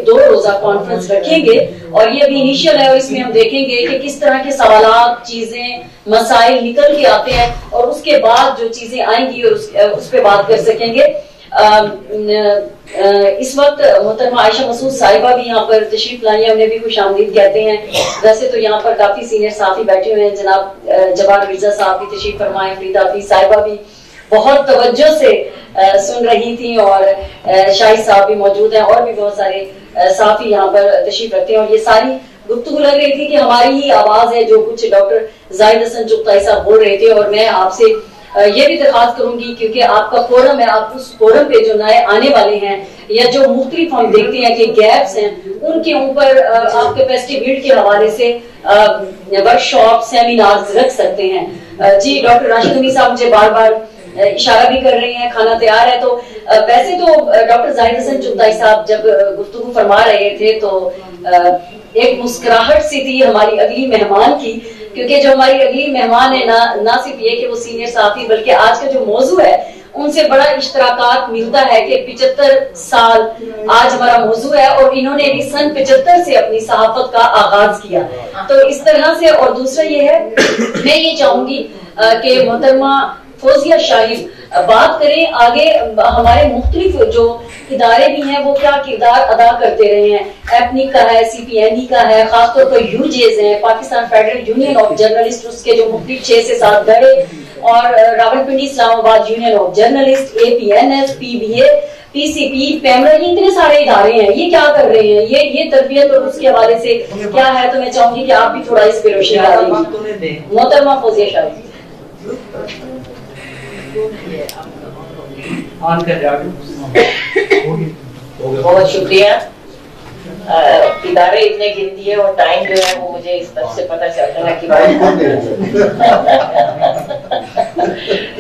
دو روزہ کانفرنس رکھیں گے, اور یہ ابھی انیشیل ہے, اور اس میں ہم دیکھیں گے کہ کس طرح کے سوالات, چیزیں, مسائل نکل کے آتے ہیں, اور اس کے بعد جو چیزیں آئیں گی اور اس پہ بات کر سکیں گے. اس وقت محترمہ عائشہ مسعود صاحبہ بھی یہاں پر تشریف لائی ہیں, انہیں بھی خوش آمدید کہتے ہیں. ویسے تو یہاں پر کافی سینئر صحافی بیٹھے ہوئے ہیں, جناب جواد مرزا صاحب بھی تشریف فرمائے, فرید حفیظ صاحبہ بھی بہت توجہ سے سن رہی تھیں, اور شاہد صاحب بھی موجود ہیں, اور بھی بہت سارے صحافی یہاں پر تشریف رکھتے ہیں. اور یہ ساری گفتگو لگ رہی تھی کہ ہماری ہی آواز ہے جو کچھ ڈاکٹر زاہد حسن چغتائی صاحب بول رہے تھے. اور میں آپ سے یہ بھی درخواست کروں گی, کیونکہ آپ کا فورم ہے, آپ اس فورم پہ جو نئے آنے والے ہیں یا جو مختلف ہم دیکھتے ہیں کہ گیپس ہیں, ان کے اوپر آپ کیپیسٹی بلڈ کے حوالے سے ورک شاپ, سیمینارز رکھ سکتے ہیں. جی ڈاکٹر راشد حمید صاحب مجھے بار بار اشارہ بھی کر رہے ہیں, کھانا تیار ہے. تو ویسے تو ڈاکٹر زاہد حسن چغتائی صاحب جب گفتگو فرما رہے تھے تو ایک مسکراہٹ سی تھی ہماری اگلی مہمان کی, کیونکہ جو ہماری اگلی مہمان ہے نہ صرف یہ کہ وہ سینئر صحافی, بلکہ آج کا جو موضوع ہے ان سے بڑا اشتراکات ملتا ہے کہ 75 سال آج ہمارا موضوع ہے, اور انہوں نے بھی سن 75 سے اپنی صحافت کا آغاز کیا. تو اس طرح سے, اور دوسرا یہ ہے, میں یہ چاہوں گی کہ محترمہ فوزیہ شاہد بات کریں آگے ہمارے مختلف جو ادارے بھی ہیں وہ کیا کردار ادا کرتے رہے ہیں. ایپنی کا ہے, سی پی این ای کا ہے, خاص طور پر یو جیز ہیں, Pakistan federal union of journalist, اس کے جو مختلف 6 سے 7 دھڑے, اور Rawalpindi Islamabad Union of Journalist, A P N S, P B A, P C P, PEMRA, یہ اتنے سارے ادارے ہیں, یہ کیا کر رہے ہیں, یہ تربیت اور اس کے حوالے سے کیا ہے. تو میں چاہوں گی کہ آپ بھی تھوڑا اس پہ روشنی ڈالیں. محترمہ فوزیہ شاہد. بہت شکریہ. ادارے اتنے گن دیے اور ٹائم جو ہے وہ مجھے اس طرح سے پتہ چلتا ہے کہ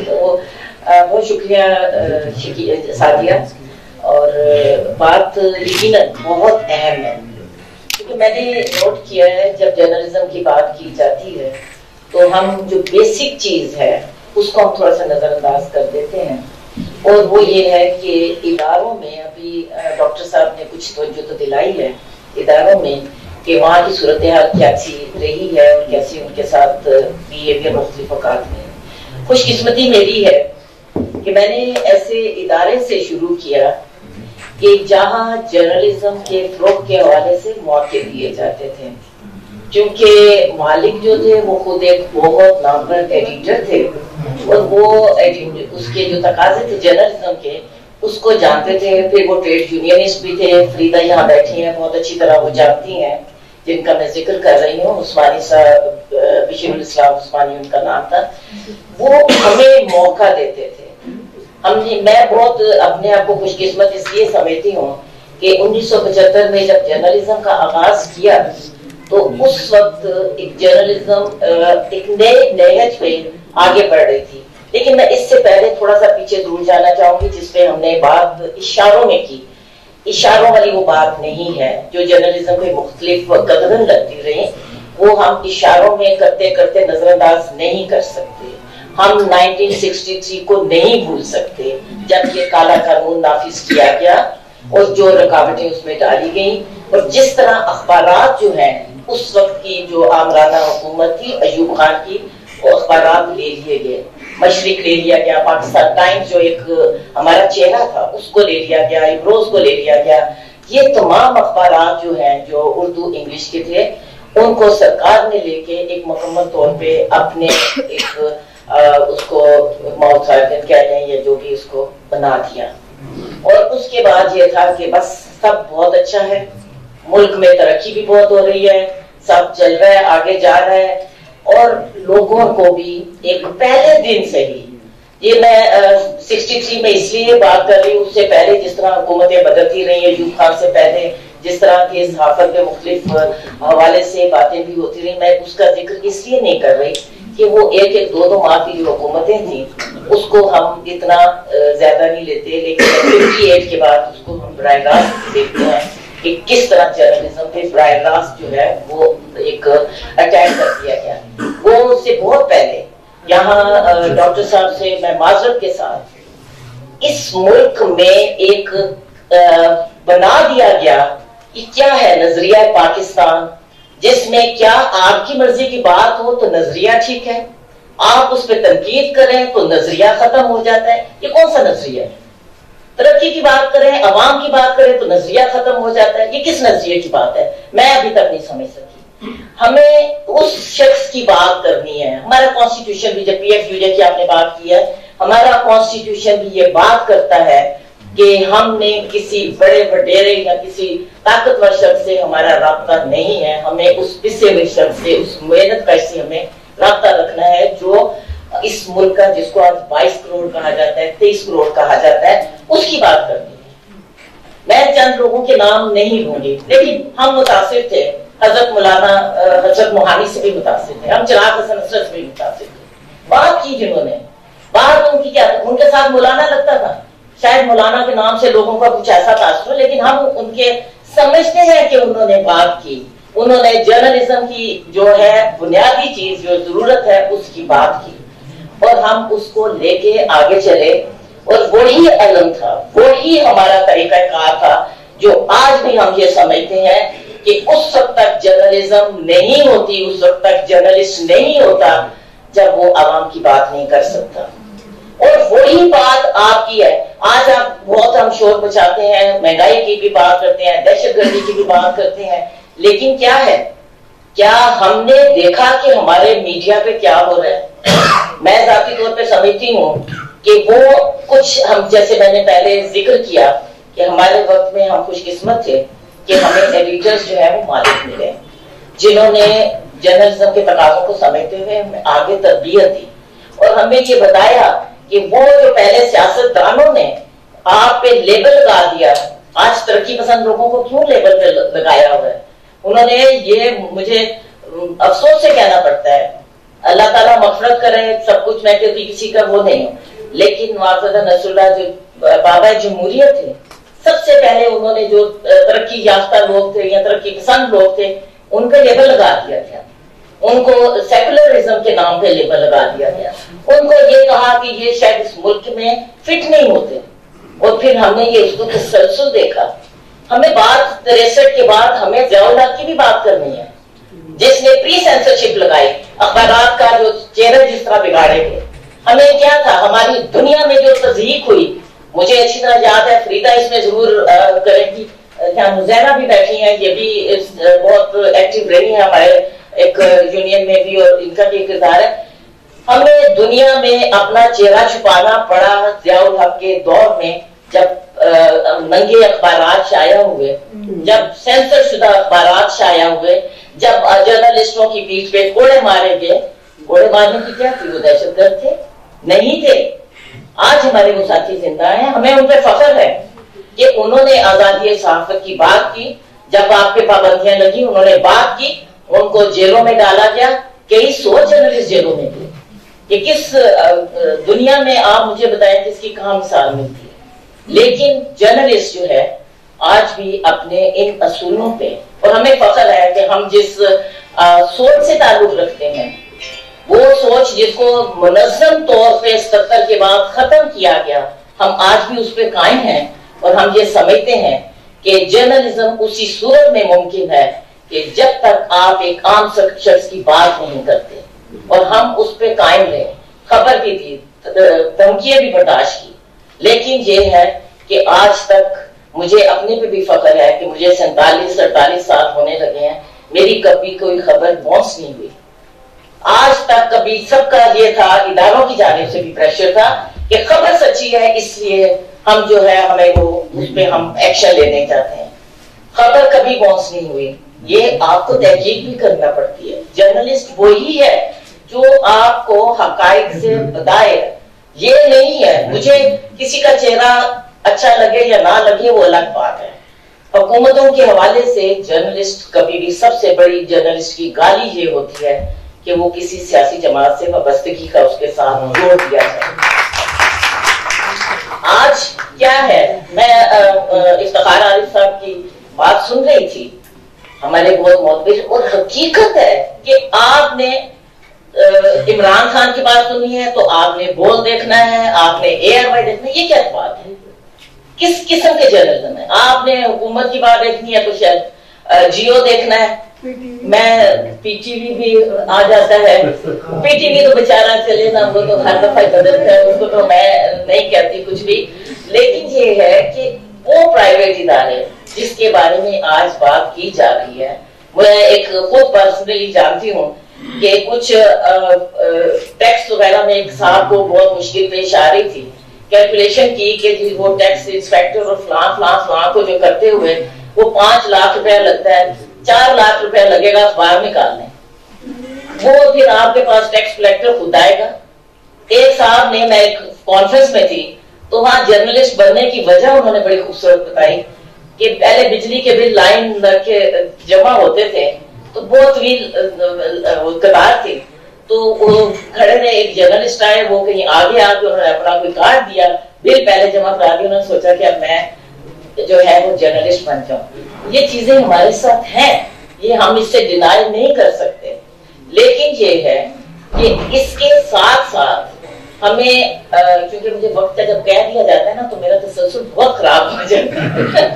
تو بہت شکریہ سعدیہ. اور بات یقیناً بہت اہم ہے, کیونکہ میں نے نوٹ کیا ہے جب جرنلزم کی بات کی جاتی ہے تو ہم جو بیسک چیز ہے اس کو ہم تھوڑا سا نظر انداز کر دیتے ہیں, اور وہ یہ ہے کہ اداروں میں, ابھی ڈاکٹر صاحب نے کچھ توجہ تو دلائی ہے اداروں میں, کہ وہاں کی صورتحال کیسی رہی ہے اور کیسی ان کے ساتھ بیہیویئر مختلف اوقات میں. خوش قسمتی میری ہے کہ میں نے ایسے ادارے سے شروع کیا کہ جہاں جرنلزم کے فروغ کے حوالے سے موقع دیے جاتے تھے, کیونکہ مالک جو تھے وہ خود ایک بہت نامور ایڈیٹر تھے, اور وہ اس کے جو تقاضے تھے جرنلزم کے اس کو جانتے تھے. پھر وہ ٹریڈ یونینسٹ بھی تھے, فریدہ یہاں بیٹھی ہیں, بہت اچھی طرح وہ جانتی ہیں, جن کا میں ذکر کر رہی ہوں. عثمانی صاحب, بشیر الاسلام عثمانی ان کا نام تھا. وہ ہمیں موقع دیتے تھے. میں بہت اپنے آپ کو خوش قسمت اس لیے سمجھتی ہوں کہ 1975 میں جب جرنلزم کا آغاز کیا تو اس وقت ایک جرنلزم ایک نئے نہج پہ آگے بڑھ رہی تھی. لیکن میں اس سے پہلے تھوڑا سا پیچھے ضرور جانا چاہوں گی, جس پہ ہم نے بات اشاروں میں کی. اشاروں والی وہ بات نہیں ہے جو جرنلزم میں مختلف قدریں لگتی رہی, وہ ہم اشاروں میں کرتے کرتے نظر انداز نہیں کر سکتے. ہم 1963 کو نہیں بھول سکتے جب یہ کالا قانون نافذ کیا گیا اور جو رکاوٹیں اس میں ڈالی گئیں, اور جس طرح اخبارات جو ہیں اس وقت کی جو آمرانہ حکومت تھی ایوب خان کی, وہ اخبارات لے لیے گئے. مشرق لے لیا گیا, پاکستان ٹائمز جو ایک ہمارا چہرہ تھا اس کو لے لیا گیا, ابروز کو لے لیا گیا. یہ تمام اخبارات جو ہیں جو اردو انگلش کے تھے ان کو سرکار نے لے کے ایک مکمل طور پہ اپنے ایک اس کو ماؤتھ کیا جائیں یا جو بھی اس کو بنا دیا. اور اس کے بعد یہ تھا کہ بس سب بہت اچھا ہے, ملک میں ترقی بھی بہت ہو رہی ہے, سب چل رہا ہے, آگے جا رہا ہے. اور لوگوں کو بھی ایک پہلے دن سے ہی, یہ میں 63 میں اس لیے بات کر رہی ہوں, اس سے پہلے جس طرح حکومتیں بدلتی رہی ہیں, ایوب خان سے پہلے جس طرح کے صحافت کے مختلف حوالے سے باتیں بھی ہوتی رہی, میں اس کا ذکر اس لیے نہیں کر رہی کہ وہ 1-2 ماہ کی جو حکومتیں تھیں اس کو ہم اتنا زیادہ نہیں لیتے، لیکن 58 کے بعد اس کو ہم براہ راست دیکھتے ہیں کہ کس طرح جرنلزم پہ براہ راست جو ہے وہ ایک اٹیک کر دیا گیا۔ وہ اس سے بہت پہلے یہاں ڈاکٹر صاحب سے میں معذرت کے ساتھ اس ملک میں ایک بنا دیا گیا کہ کیا ہے نظریہ پاکستان، جس میں کیا آپ کی مرضی کی بات ہو تو نظریہ ٹھیک ہے، آپ اس پہ تنقید کریں تو نظریہ ختم ہو جاتا ہے۔ یہ کون سا نظریہ ہے؟ ترقی کی بات کریں، عوام کی بات کریں تو نظریہ ختم ہو جاتا ہے۔ یہ کس نظریے کی بات ہے؟ میں ابھی تک نہیں سمجھ سکی۔ ہمیں اس شخص کی بات کرنی ہے۔ ہمارا کانسٹیٹیوشن بھی، جب PFUJ کی آپ نے بات کی ہے، ہمارا کانسٹیٹیوشن بھی یہ بات کرتا ہے کہ ہم نے کسی بڑے وڈیرے یا کسی طاقتور شخص سے ہمارا رابطہ نہیں ہے، ہمیں اس پسے ہوئے شخص سے، اس محنت کش سے ہمیں رابطہ رکھنا ہے جو اس ملک کا، جس کو آج 22 کروڑ کہا جاتا ہے، 23 کروڑ کہا جاتا ہے، اس کی بات کرنی ہے۔ میں چند لوگوں کے نام نہیں لوں گی، لیکن ہم متاثر تھے حضرت مولانا حضرت موہانی سے بھی متاثر تھے، ہم چراغ حسن اسرت سے بھی متاثر تھے۔ بات کی جنہوں نے، بات ان کی کیا تھی؟ ان کے ساتھ مولانا لگتا تھا، شاید مولانا کے نام سے لوگوں کا کچھ ایسا تاثر ہو، لیکن ہم ان کے سمجھتے ہیں کہ انہوں نے بات کی، انہوں نے جرنلزم کی جو ہے بنیادی چیز جو ضرورت ہے اس کی بات کی، اور ہم اس کو لے کے آگے چلے، اور وہی علم تھا، وہی ہمارا طریقہ کار تھا جو آج بھی ہم یہ سمجھتے ہیں کہ اس وقت تک جرنلزم نہیں ہوتی، اس وقت تک جرنلسٹ نہیں ہوتا جب وہ عوام کی بات نہیں کر سکتا، اور وہی بات آپ کی ہے۔ آج آپ بہت ہم شور مچاتے ہیں، مہنگائی کی بھی بات کرتے ہیں، دہشت گردی کی بھی بات کرتے ہیں، لیکن کیا ہے؟ کیا ہم نے دیکھا کہ ہمارے میڈیا پہ کیا ہو رہا ہے؟ میں ذاتی طور پہ سمجھتی ہوں کہ وہ کچھ ہم، جیسے میں نے پہلے ذکر کیا کہ ہمارے وقت میں ہم خوش قسمت تھے کہ ہمیں ایڈیٹرز جو ہے وہ مالک ملے جنہوں نے جرنلزم کے تقاضوں کو سمجھتے ہوئے ہمیں آگے تربیت دی، اور ہمیں یہ بتایا کہ وہ جو پہلے سیاست دانوں نے آپ پہ لیبل لگا دیا، آج ترقی پسند لوگوں کو کیوں لیبل پہ لگایا ہوا ہے؟ انہوں نے یہ، مجھے افسوس سے کہنا پڑتا ہے، اللہ تعالیٰ مغفرت کرے، سب کچھ میں کبھی کسی کا وہ نہیں ہوں، لیکن نوازشریف نصر اللہ جو بابا جمہوریت تھے، سب سے پہلے انہوں نے جو ترقی یافتہ لوگ تھے یا ترقی پسند لوگ تھے ان پہ لیبل لگا دیا گیا، ان کو سیکولرزم کے نام پہ لیبل لگا دیا گیا، ان کو یہ کہا کہ یہ شاید اس ملک میں فٹ نہیں ہوتے، اور پھر ہم نے یہ اس کو تسلسل دیکھا۔ ہمیں بات 63 کے بعد ہمیں ضیاء الحق کی بھی بات کرنی ہے، جس نے پری سینسرشپ لگائی، اخبارات کا جو چہرہ جس طرح بگاڑے گئے۔ ہمیں کیا تھا؟ ہماری دنیا میں جو تضحیق ہوئی، مجھے اچھی طرح یاد ہے، فریدہ اس میں ضرور کرے گی، یہاں مزینہ بھی بیٹھی ہیں، یہ بھی بہت ایکٹیو رہی ہیں ہمارے ایک یونین میں بھی، اور ان کا بھی کردار ہے۔ ہمیں دنیا میں اپنا چہرہ چھپانا پڑا ضیاء الحق کے دور میں، جب ننگے اخبارات شائع ہوئے، جب سینسر شدہ اخبارات شائع ہوئے، جب جرنلسٹوں کی پیٹھ پہ کوڑے مارے گئے۔ کوڑے مارنے کی کیا تھی؟ وہ دہشت گرد تھے؟ نہیں تھے۔ آج ہمارے وہ ساتھی زندہ ہیں، ہمیں ان پہ فخر ہے کہ انہوں نے آزادی صحافت کی بات کی، جب آپ کے پابندیاں لگی انہوں نے بات کی، ان کو جیلوں میں ڈالا گیا، کئی 100 جرنلسٹ جیلوں میں گئے۔ کہ کس دنیا میں آپ مجھے بتائیں کس کی کہاں مثال ملتی ہے؟ لیکن جرنلسٹ جو ہے آج بھی اپنے ان اصولوں پہ، اور ہمیں فخر ہے کہ ہم جس سوچ سے تعلق رکھتے ہیں، وہ سوچ جس کو منظم طور پہ 77 کے بعد ختم کیا گیا، ہم آج بھی اس پہ قائم ہیں، اور ہم یہ سمجھتے ہیں کہ جرنلزم اسی صورت میں ممکن ہے کہ جب تک آپ ایک عام شخص کی بات نہیں کرتے، اور ہم اس پہ قائم رہے۔ خبر بھی تھی، دھمکیاں بھی برداشت کی، لیکن یہ ہے کہ آج تک مجھے اپنے پہ بھی فخر ہے کہ مجھے 47-48 سال ہونے لگے ہیں، میری کبھی کوئی خبر باؤنس نہیں ہوئی۔ آج تک کبھی سب کا یہ تھا، اداروں کی جانب سے بھی پریشر تھا کہ خبر سچی ہے، اس لیے ہم جو ہے ہمیں وہ اس پہ ہم ایکشن لینے چاہتے ہیں۔ خبر کبھی باؤنس نہیں ہوئی، یہ آپ کو تحقیق بھی کرنا پڑتی ہے۔ جرنلسٹ وہی ہے جو آپ کو حقائق سے بتائے، یہ نہیں ہے مجھے کسی کا چہرہ اچھا لگے یا نہ لگے وہ الگ بات ہے۔ حکومتوں کے حوالے سے جرنلسٹ کبھی بھی، سب سے بڑی جرنلسٹ کی گالی یہ ہوتی ہے کہ وہ کسی سیاسی جماعت سے وابستگی کا اس کے ساتھ جوڑ دیا جائے. آج کیا ہے، میں افتخار عارف صاحب کی بات سن رہی تھی، ہمارے بہت معتبر، اور حقیقت ہے کہ آپ نے عمران خان کی بات سنی ہے تو آپ نے بول دیکھنا ہے، آپ نے ARY دیکھنا ہے. یہ کیا بات ہے؟ کس قسم کے جرنلزم ہے؟ آپ نے حکومت کی بات دیکھنی ہے تو شاید جیو دیکھنا ہے. میں PTV بھی آ جاتا ہے. PTV تو بیچارہ چلے نا، وہ تو ہر دفعہ بدلتا ہے، اس کو تو میں نہیں کہتی کچھ بھی. لیکن یہ ہے کہ وہ پرائیویٹ ادارے جس کے بارے میں آج بات کی جا رہی ہے، میں ایک خود پرسنلی جانتی ہوں کہ کچھ ٹیکس وغیرہ میں ایک صاحب کو بہت مشکل پیش آ رہی تھی. کیلکولیشن کی کہ وہ ٹیکس انسپیکٹر اور فلاں کو جو کرتے ہوئے وہ 5 لاکھ روپیہ لگتا ہے، 4 لاکھ روپیہ لگے گا اخبار نکالنے. وہ پھر آپ کے پاس ٹیکس کلیکٹر خود آئے گا. ایک صاحب نے، میں ایک کانفرنس میں تھی تو وہاں جرنلسٹ بننے کی وجہ انہوں نے بڑی خوبصورت بتائی کہ پہلے بجلی کے بل لائن کے جمع ہوتے تھے تو بہت طویل قطار تھی، تو وہ کھڑے رہے، ایک جرنلسٹ آئے، وہ کہیں آگے آ کے انہوں نے اپنا کوئی کارڈ دیا، بل پہلے جمع کرا دیا. انہوں نے سوچا کہ اب میں جو ہے وہ جرنلسٹ بن جاؤں. یہ چیزیں ہمارے ساتھ ہیں، یہ ہم اس سے ڈینائی نہیں کر سکتے. لیکن یہ ہے کہ اس کے ساتھ ساتھ ہمیں، کیونکہ مجھے وقت جب کہہ دیا جاتا ہے نا تو میرا تسلسل بہت خراب ہو جاتا ہے.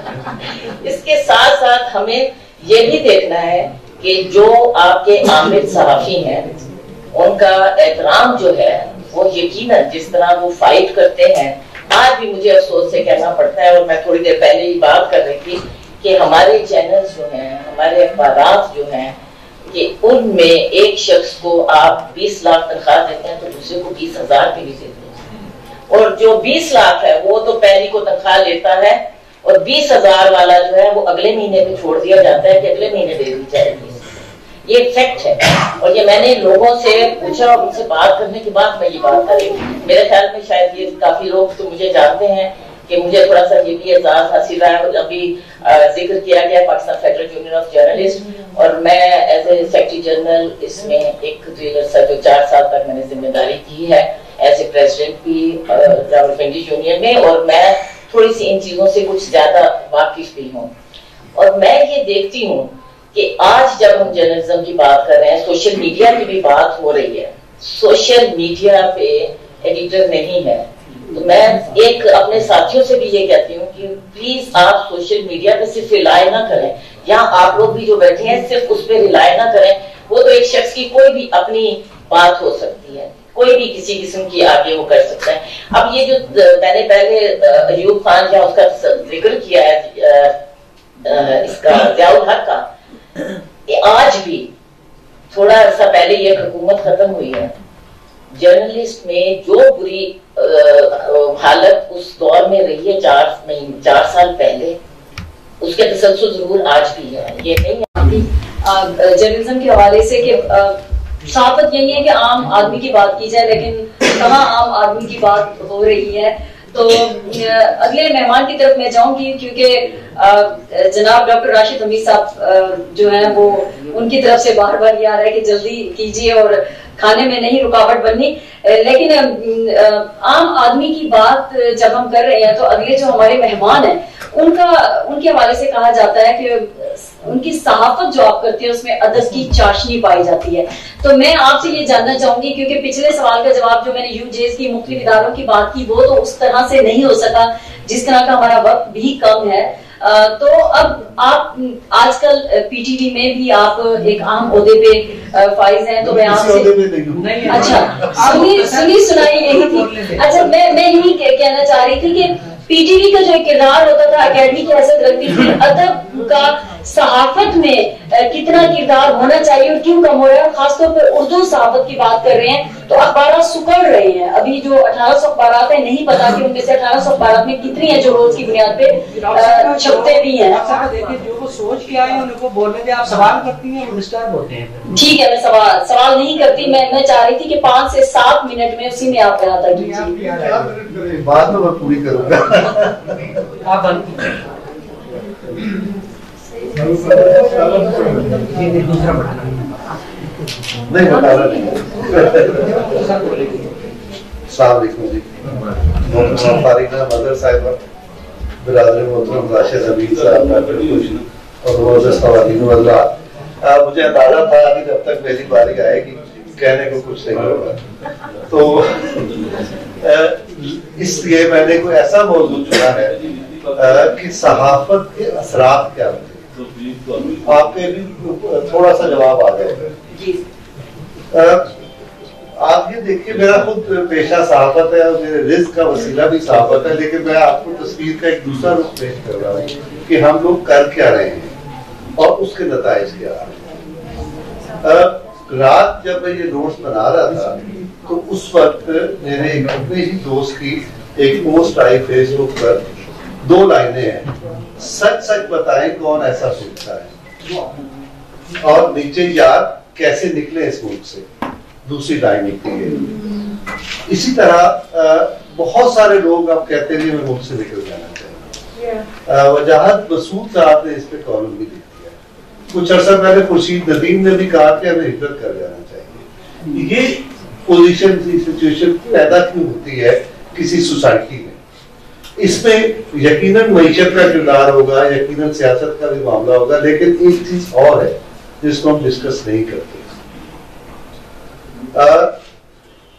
اس کے ساتھ ساتھ ہمیں یہ بھی دیکھنا ہے کہ جو آپ کے عامل صحافی ہیں ان کا احترام جو ہے وہ یقیناً جس طرح وہ فائٹ کرتے ہیں. آج بھی مجھے افسوس سے کہنا پڑتا ہے، اور میں تھوڑی دیر پہلے ہی بات کر رہی تھی کہ ہمارے چینلز جو ہیں، ہمارے اخبارات جو ہیں، کہ ان میں ایک شخص کو آپ 20 لاکھ تنخواہ دیتے ہیں تو دوسرے کو 20,000 بھی نہیں دیتے ہیں. اور جو 20 لاکھ ہے وہ تو پہلی کو تنخواہ لیتا ہے، اور 20,000 والا جو ہے وہ اگلے مہینے پہ چھوڑ دیا جاتا ہے کہ اگلے مہینے دے دی جائے گی. یہ فیکٹ ہے، اور یہ میں نے لوگوں سے پوچھا اور ان سے بات کرنے کے بعد میں یہ بات کری. میرے خیال میں شاید یہ کافی لوگ تو مجھے جانتے ہیں کہ مجھے تھوڑا سا یہ بھی اعزاز حاصل ہے. ابھی ذکر کیا گیا Pakistan federal union of journalist, اور میں ایز اے سیکرٹری جنرل اس میں ایک جو 4 سال تک میں نے ذمہ داری کی ہے ایز اے پریزیڈنٹ بھی راولپنڈی یونین میں، اور میں تھوڑی سی ان چیزوں سے کچھ زیادہ واقف بھی ہوں. اور میں یہ دیکھتی ہوں کہ آج جب ہم جرنلزم کی بات کر رہے ہیں، سوشل میڈیا کی بھی بات ہو رہی ہے. سوشل میڈیا پہ ایڈیٹر نہیں ہے، تو میں ایک اپنے ساتھیوں سے بھی یہ کہتی ہوں کہ پلیز آپ سوشل میڈیا پہ صرف ریلائی نہ کریں. یہاں آپ لوگ بھی جو بیٹھے ہیں صرف اس پہ ریلائی نہ کریں. وہ تو ایک شخص کی کوئی بھی اپنی بات ہو سکتی ہے، کوئی بھی کسی قسم کی آگے وہ کر سکتا ہے. اب یہ جو میں نے پہلے ایوب خان کا اس کا ذکر کیا ہے، اس کا ضیاء الحق کا، آج بھی تھوڑا عرصہ پہلے یہ حکومت ختم ہوئی ہے، جرنلسٹ میں جو بری حالت اس دور میں رہی ہے 4 سال پہلے، اس کے تسلسل ضرور آج بھی ہے. یہ نہیں جرنلزم کے حوالے سے کہ صحافت یہی ہے کہ عام آدمی کی بات کی جائے، لیکن کہاں عام آدمی کی بات ہو رہی ہے. تو اگلے مہمان کی طرف میں جاؤں گی، کیونکہ جناب ڈاکٹر راشد حمید صاحب جو ہیں وہ ان کی طرف سے بار بار یہ آ رہا ہے کہ جلدی کیجیے اور کھانے میں نہیں رکاوٹ بننی. لیکن عام آدمی کی بات جب ہم کر رہے ہیں تو اگلے جو ہمارے مہمان ہیں ان کے حوالے سے کہا جاتا ہے کہ ان کی صحافت جو آپ کرتے ہیں اس میں ادب کی چاشنی پائی جاتی ہے. تو میں آپ سے یہ جاننا چاہوں گی، کیونکہ پچھلے سوال کا جواب جو میں نے UJS کی مختلف اداروں کی بات کی وہ تو اس طرح سے نہیں ہو سکا جس طرح کا ہمارا وقت بھی کم ہے. تو اب آپ آج کل PTV میں بھی آپ ایک عام عہدے پہ فائز ہیں، تو میں آپ سے اچھا سنائی یہی تھی. اچھا میں یہی کہنا چاہ رہی تھی کہ PTV کا جو کردار ہوتا تھا اکیڈمی کی حیثیت رکھتی تھی، ادب کا صحافت میں کتنا کردار ہونا چاہیے اور کیوں کم ہو رہا ہے. خاص طور پر اردو صحافت کی بات کر رہے ہیں تو اخبارات سکڑ رہے ہیں. ابھی جو 1800 اخبارات ہیں نہیں پتا کہ ان میں سے 1800 اخبارات میں کتنی ہیں جو روز کی بنیاد پہ چھپتے بھی ہیں. جو وہ سوچ کے آئے ان کو بولنے دیں، آپ سوال کرتی ہیں وہ ڈسٹرب ہوتے ہیں. ٹھیک ہے، میں سوال نہیں کرتی. میں چاہ رہی تھی کہ 5 سے 7 منٹ میں اسی میں آپ احاطہ کیجیے. بعد میں میں پوری کروں گا. آپ دوسرا بڑھانا نہیں بتانا نہیں. السلام علیکم جی. محترمہ فارینا مدر صاحبہ, برادر محترم راشد حمید صاحب اور معزز خواتین و حضرات, مجھے اندازہ تھا کہ جب تک میری باری آئے گی کہنے کو کچھ نہیں ہوگا, تو اس لیے میں نے کوئی ایسا موضوع چنا ہے کہ صحافت کے اثرات کیا ہوتے ہیں. آپ کے بھی تھوڑا سا جواب آ جائے. آپ یہ دیکھیے, میرا خود پیشہ صحافت ہے اور میرے رزق کا وسیلہ بھی صحافت ہے, لیکن میں آپ کو تصویر کا ایک دوسرا رخ پیش کر رہا ہوں کہ ہم لوگ کر کیا رہے ہیں اور اس کے نتائج کیا آ رہے ہیں. رات جب میں یہ نوٹس بنا رہا تھا تو اس وقت میرے ایک اپنے ہی دوست کی ایک پوسٹ آئی فیس بک پر, 2 لائنیں ہیں, سچ سچ بتائیں کون ایسا سوچتا ہے, اور نیچے یار کیسے نکلے اس ملک سے, دوسری لائن نکلی ہے. اسی طرح بہت سارے لوگ اب کہتے ہیں میں ملک سے نکل جانا چاہیے. وجاہت مسعود صاحب نے اس پہ کالم بھی لکھ دیا. کچھ عرصہ پہلے خورشید ندیم نے بھی کہا کہ ہمیں ہجرت کر جانا چاہیے. یہ پوزیشن سچویشن پیدا کیوں ہوتی ہے کسی سوسائٹی میں؟ اس میں یقیناً معیشت کا کردار ہوگا, یقیناً سیاست کا بھی معاملہ ہوگا, لیکن ایک چیز اور ہے جس کو ہم ڈسکس نہیں کرتے.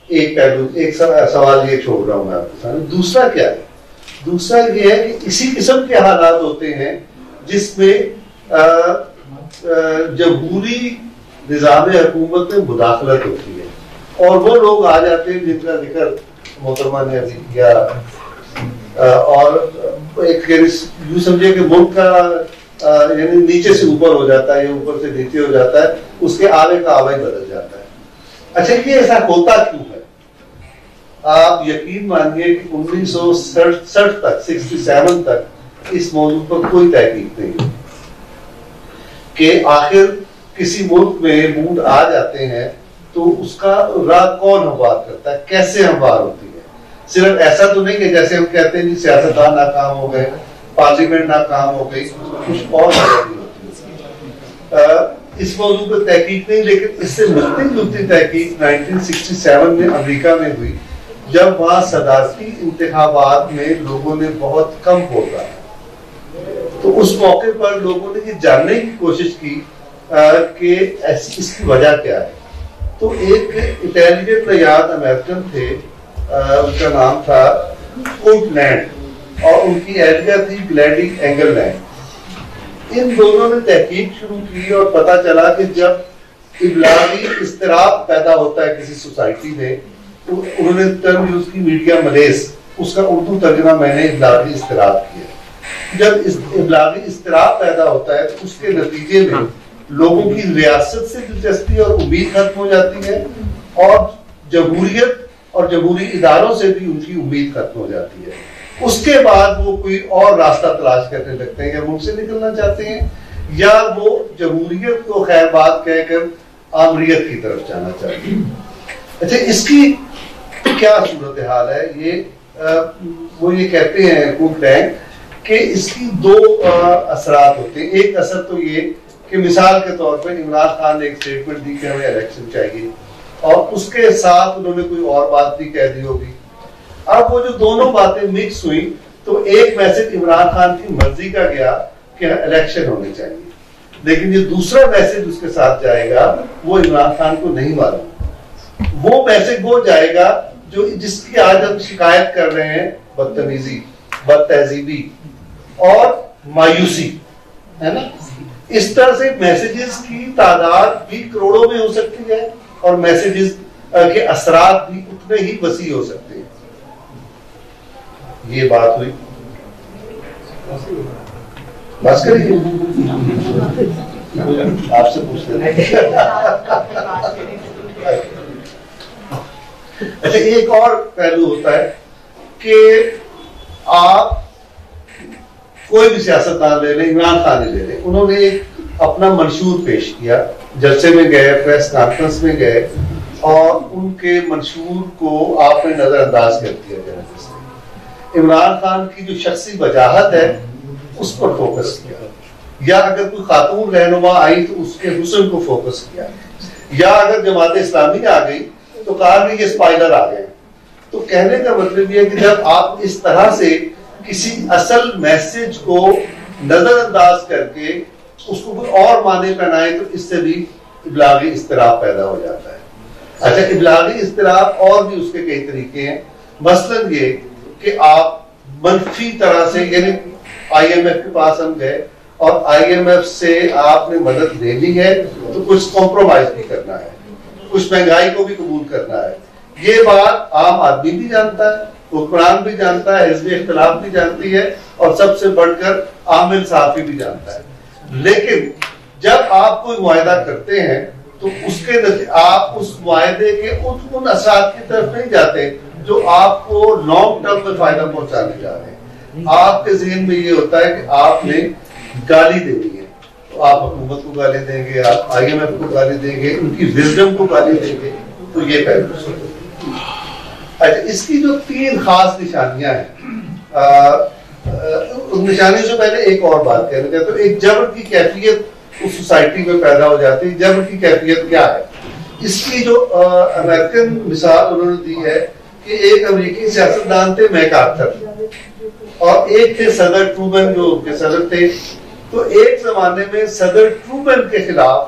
ایک پہلو, ایک سوال یہ چھوڑ رہا ہوں میں آپ کے سامنے. دوسرا کیا ہے؟ دوسرا یہ ہے کہ اسی قسم کے حالات ہوتے ہیں جس میں جمہوری نظام حکومت میں مداخلت ہوتی ہے, اور وہ لوگ آ جاتے ہیں جن کا ذکر محترمہ نے ابھی کیا, اور ایک یوں سمجھے کہ ملک کا یعنی نیچے سے اوپر ہو جاتا ہے یا اوپر سے نیچے ہو جاتا ہے, اس کے آوے کا آوا ہی بدل جاتا ہے. اچھا, یہ ایسا ہوتا کیوں ہے؟ آپ یقین مانیے کہ 1967 تک 67 تک اس موضوع پر کوئی تحقیق نہیں ہے کہ آخر کسی ملک میں موڈ آ جاتے ہیں تو اس کا راہ کون ہموار کرتا ہے, کیسے ہموار ہوتی ہے. صرف ایسا تو نہیں کہ جیسے ہم کہتے ہیں سیاستدان ناکام ہو گئے, پارلیمنٹ ناکام ہو گئی, کچھ اور ہوتی ہے. اس موضوع پر تحقیق نہیں, لیکن اس سے ملتی تحقیق 1967 میں امریکہ میں ہوئی, جب وہاں صدارتی انتخابات میں لوگوں نے بہت کم ووٹ ڈالا. تو اس موقع پر لوگوں نے یہ جاننے کی کوشش کی کہ اس کی وجہ کیا ہے. تو ایک انٹیلیجنٹ نژاد امریکن تھے, ان کا نام تھا کوٹ لینڈ, اور ان کی اہلیہ تھی گلیڈی اینگل لینڈ. ان دونوں نے تحقیق شروع کی اور پتا چلا کہ جب ابلاغی اضطراب پیدا ہوتا ہے کسی سوسائٹی میں, انہوں نے ٹرم یوز کی میڈیا ملیس, اس کا اردو ترجمہ میں نے ابلاغی اضطراب کیا. جب ابلاغی اضطراب پیدا ہوتا ہے تو اس کے نتیجے میں لوگوں کی ریاست سے دلچسپی اور امید ختم ہو جاتی ہے, اور جمہوریت اور جمہوری اداروں سے بھی ان کی امید ختم ہو جاتی ہے. اس کے بعد وہ کوئی اور راستہ تلاش کرنے لگتے ہیں, یا ملک سے نکلنا چاہتے ہیں, یا وہ جمہوریت کو خیر بات کہہ کر آمریت کی طرف جانا چاہتے ہیں. اچھا, اس کی کیا صورتحال ہے؟ وہ یہ کہتے ہیں کوٹ لینڈ کہ اس کی 2 اثرات ہوتے ہیں. ایک اثر تو یہ کہ مثال کے طور پر عمران خان نے ایک اسٹیٹمنٹ دی کہ ہمیں الیکشن چاہیے, اور اس کے ساتھ انہوں نے کوئی اور بات بھی کہہ دی ہوگی. اب وہ جو دونوں باتیں مکس ہوئی تو ایک میسج عمران خان کی مرضی کا گیا کہ الیکشن ہونے چاہیے, لیکن یہ دوسرا میسج اس کے ساتھ جائے گا وہ عمران خان کو نہیں معلوم. وہ میسج وہ جائے گا جو جس کی آج ہم شکایت کر رہے ہیں, بدتمیزی, بد تہذیبی اور مایوسی, ہے نا. اس طرح سے میسیجز کی تعداد بھی کروڑوں میں ہو سکتی ہے, اور میسیجز کے اثرات بھی اتنے ہی وسیع ہو سکتے ہیں. یہ بات ہوئی, بس کریے, آپ سے پوچھتے ہیں. اچھا, ایک اور پہلو ہوتا ہے کہ آپ کوئی بھی سیاستدان لے لیں, عمران خان لے لیں, انہوں نے ایک اپنا منشور پیش کیا, جلسے میں گئے, پریس کانفرنس میں گئے, اور ان کے منشور کو آپ نے نظر انداز کر دیا جنرل سے. عمران خان کی جو شخصی وجاہت ہے اس پر فوکس کیا, یا اگر کوئی خاتون رہنما آئی تو اس کے حسن کو فوکس کیا. یا اگر جماعت اسلامی آ گئی تو کہا کہ یہ اسپائلر آ گئے. تو کہنے کا مطلب یہ ہے کہ جب آپ اس طرح سے کسی اصل میسج کو نظر انداز کر کے اس کو کوئی اور معنی پہنائے تو اس سے بھی ابلاغی اضطراب پیدا ہو جاتا ہے. اچھا, ابلاغی اضطراب اور بھی اس کے کئی طریقے ہیں. مثلاً یہ کہ آپ منفی طرح سے, یعنی آئی ایم ایف کے پاس ہم گئے اور آئی ایم ایف سے آپ نے مدد لے لی ہے تو کچھ کمپرومائز بھی کرنا ہے, کچھ مہنگائی کو بھی قبول کرنا ہے. یہ بات عام آدمی بھی جانتا ہے, حکمران بھی جانتا ہے, حزب اختلاف بھی جانتی ہے, اور سب سے بڑھ کر عام انصافی بھی جانتا ہے. لیکن جب آپ کوئی معاہدہ کرتے ہیں تو اس کے آپ اس معاہدے کے ان اثرات کی طرف نہیں جاتے جو آپ کو لانگ ٹرم میں فائدہ پہنچانے جا رہے ہیں. آپ کے ذہن میں یہ ہوتا ہے کہ آپ نے گالی دینی ہے تو آپ حکومت کو گالی دیں گے, آپ آئی ایم ایف کو گالی دیں گے, ان کی وزڈم کو گالی دیں گے. تو یہ پہلو. اچھا, اس کی جو 3 خاص نشانیاں ہیں, ان نشانیوں سے پہلے ایک اور بات کہنا چاہتا ہوں. ایک جبر کی کیفیت اس سوسائٹی میں پیدا ہو جاتی ہے. جبر کی کیفیت کیا ہے؟ اس کی جو امریکن مثال انہوں نے دی ہے کہ ایک امریکی سیاستدان تھے میک آرتھر, اور ایک تھے صدر ٹرومن جو کہ صدر تھے. تو ایک زمانے میں صدر ٹرومن کے خلاف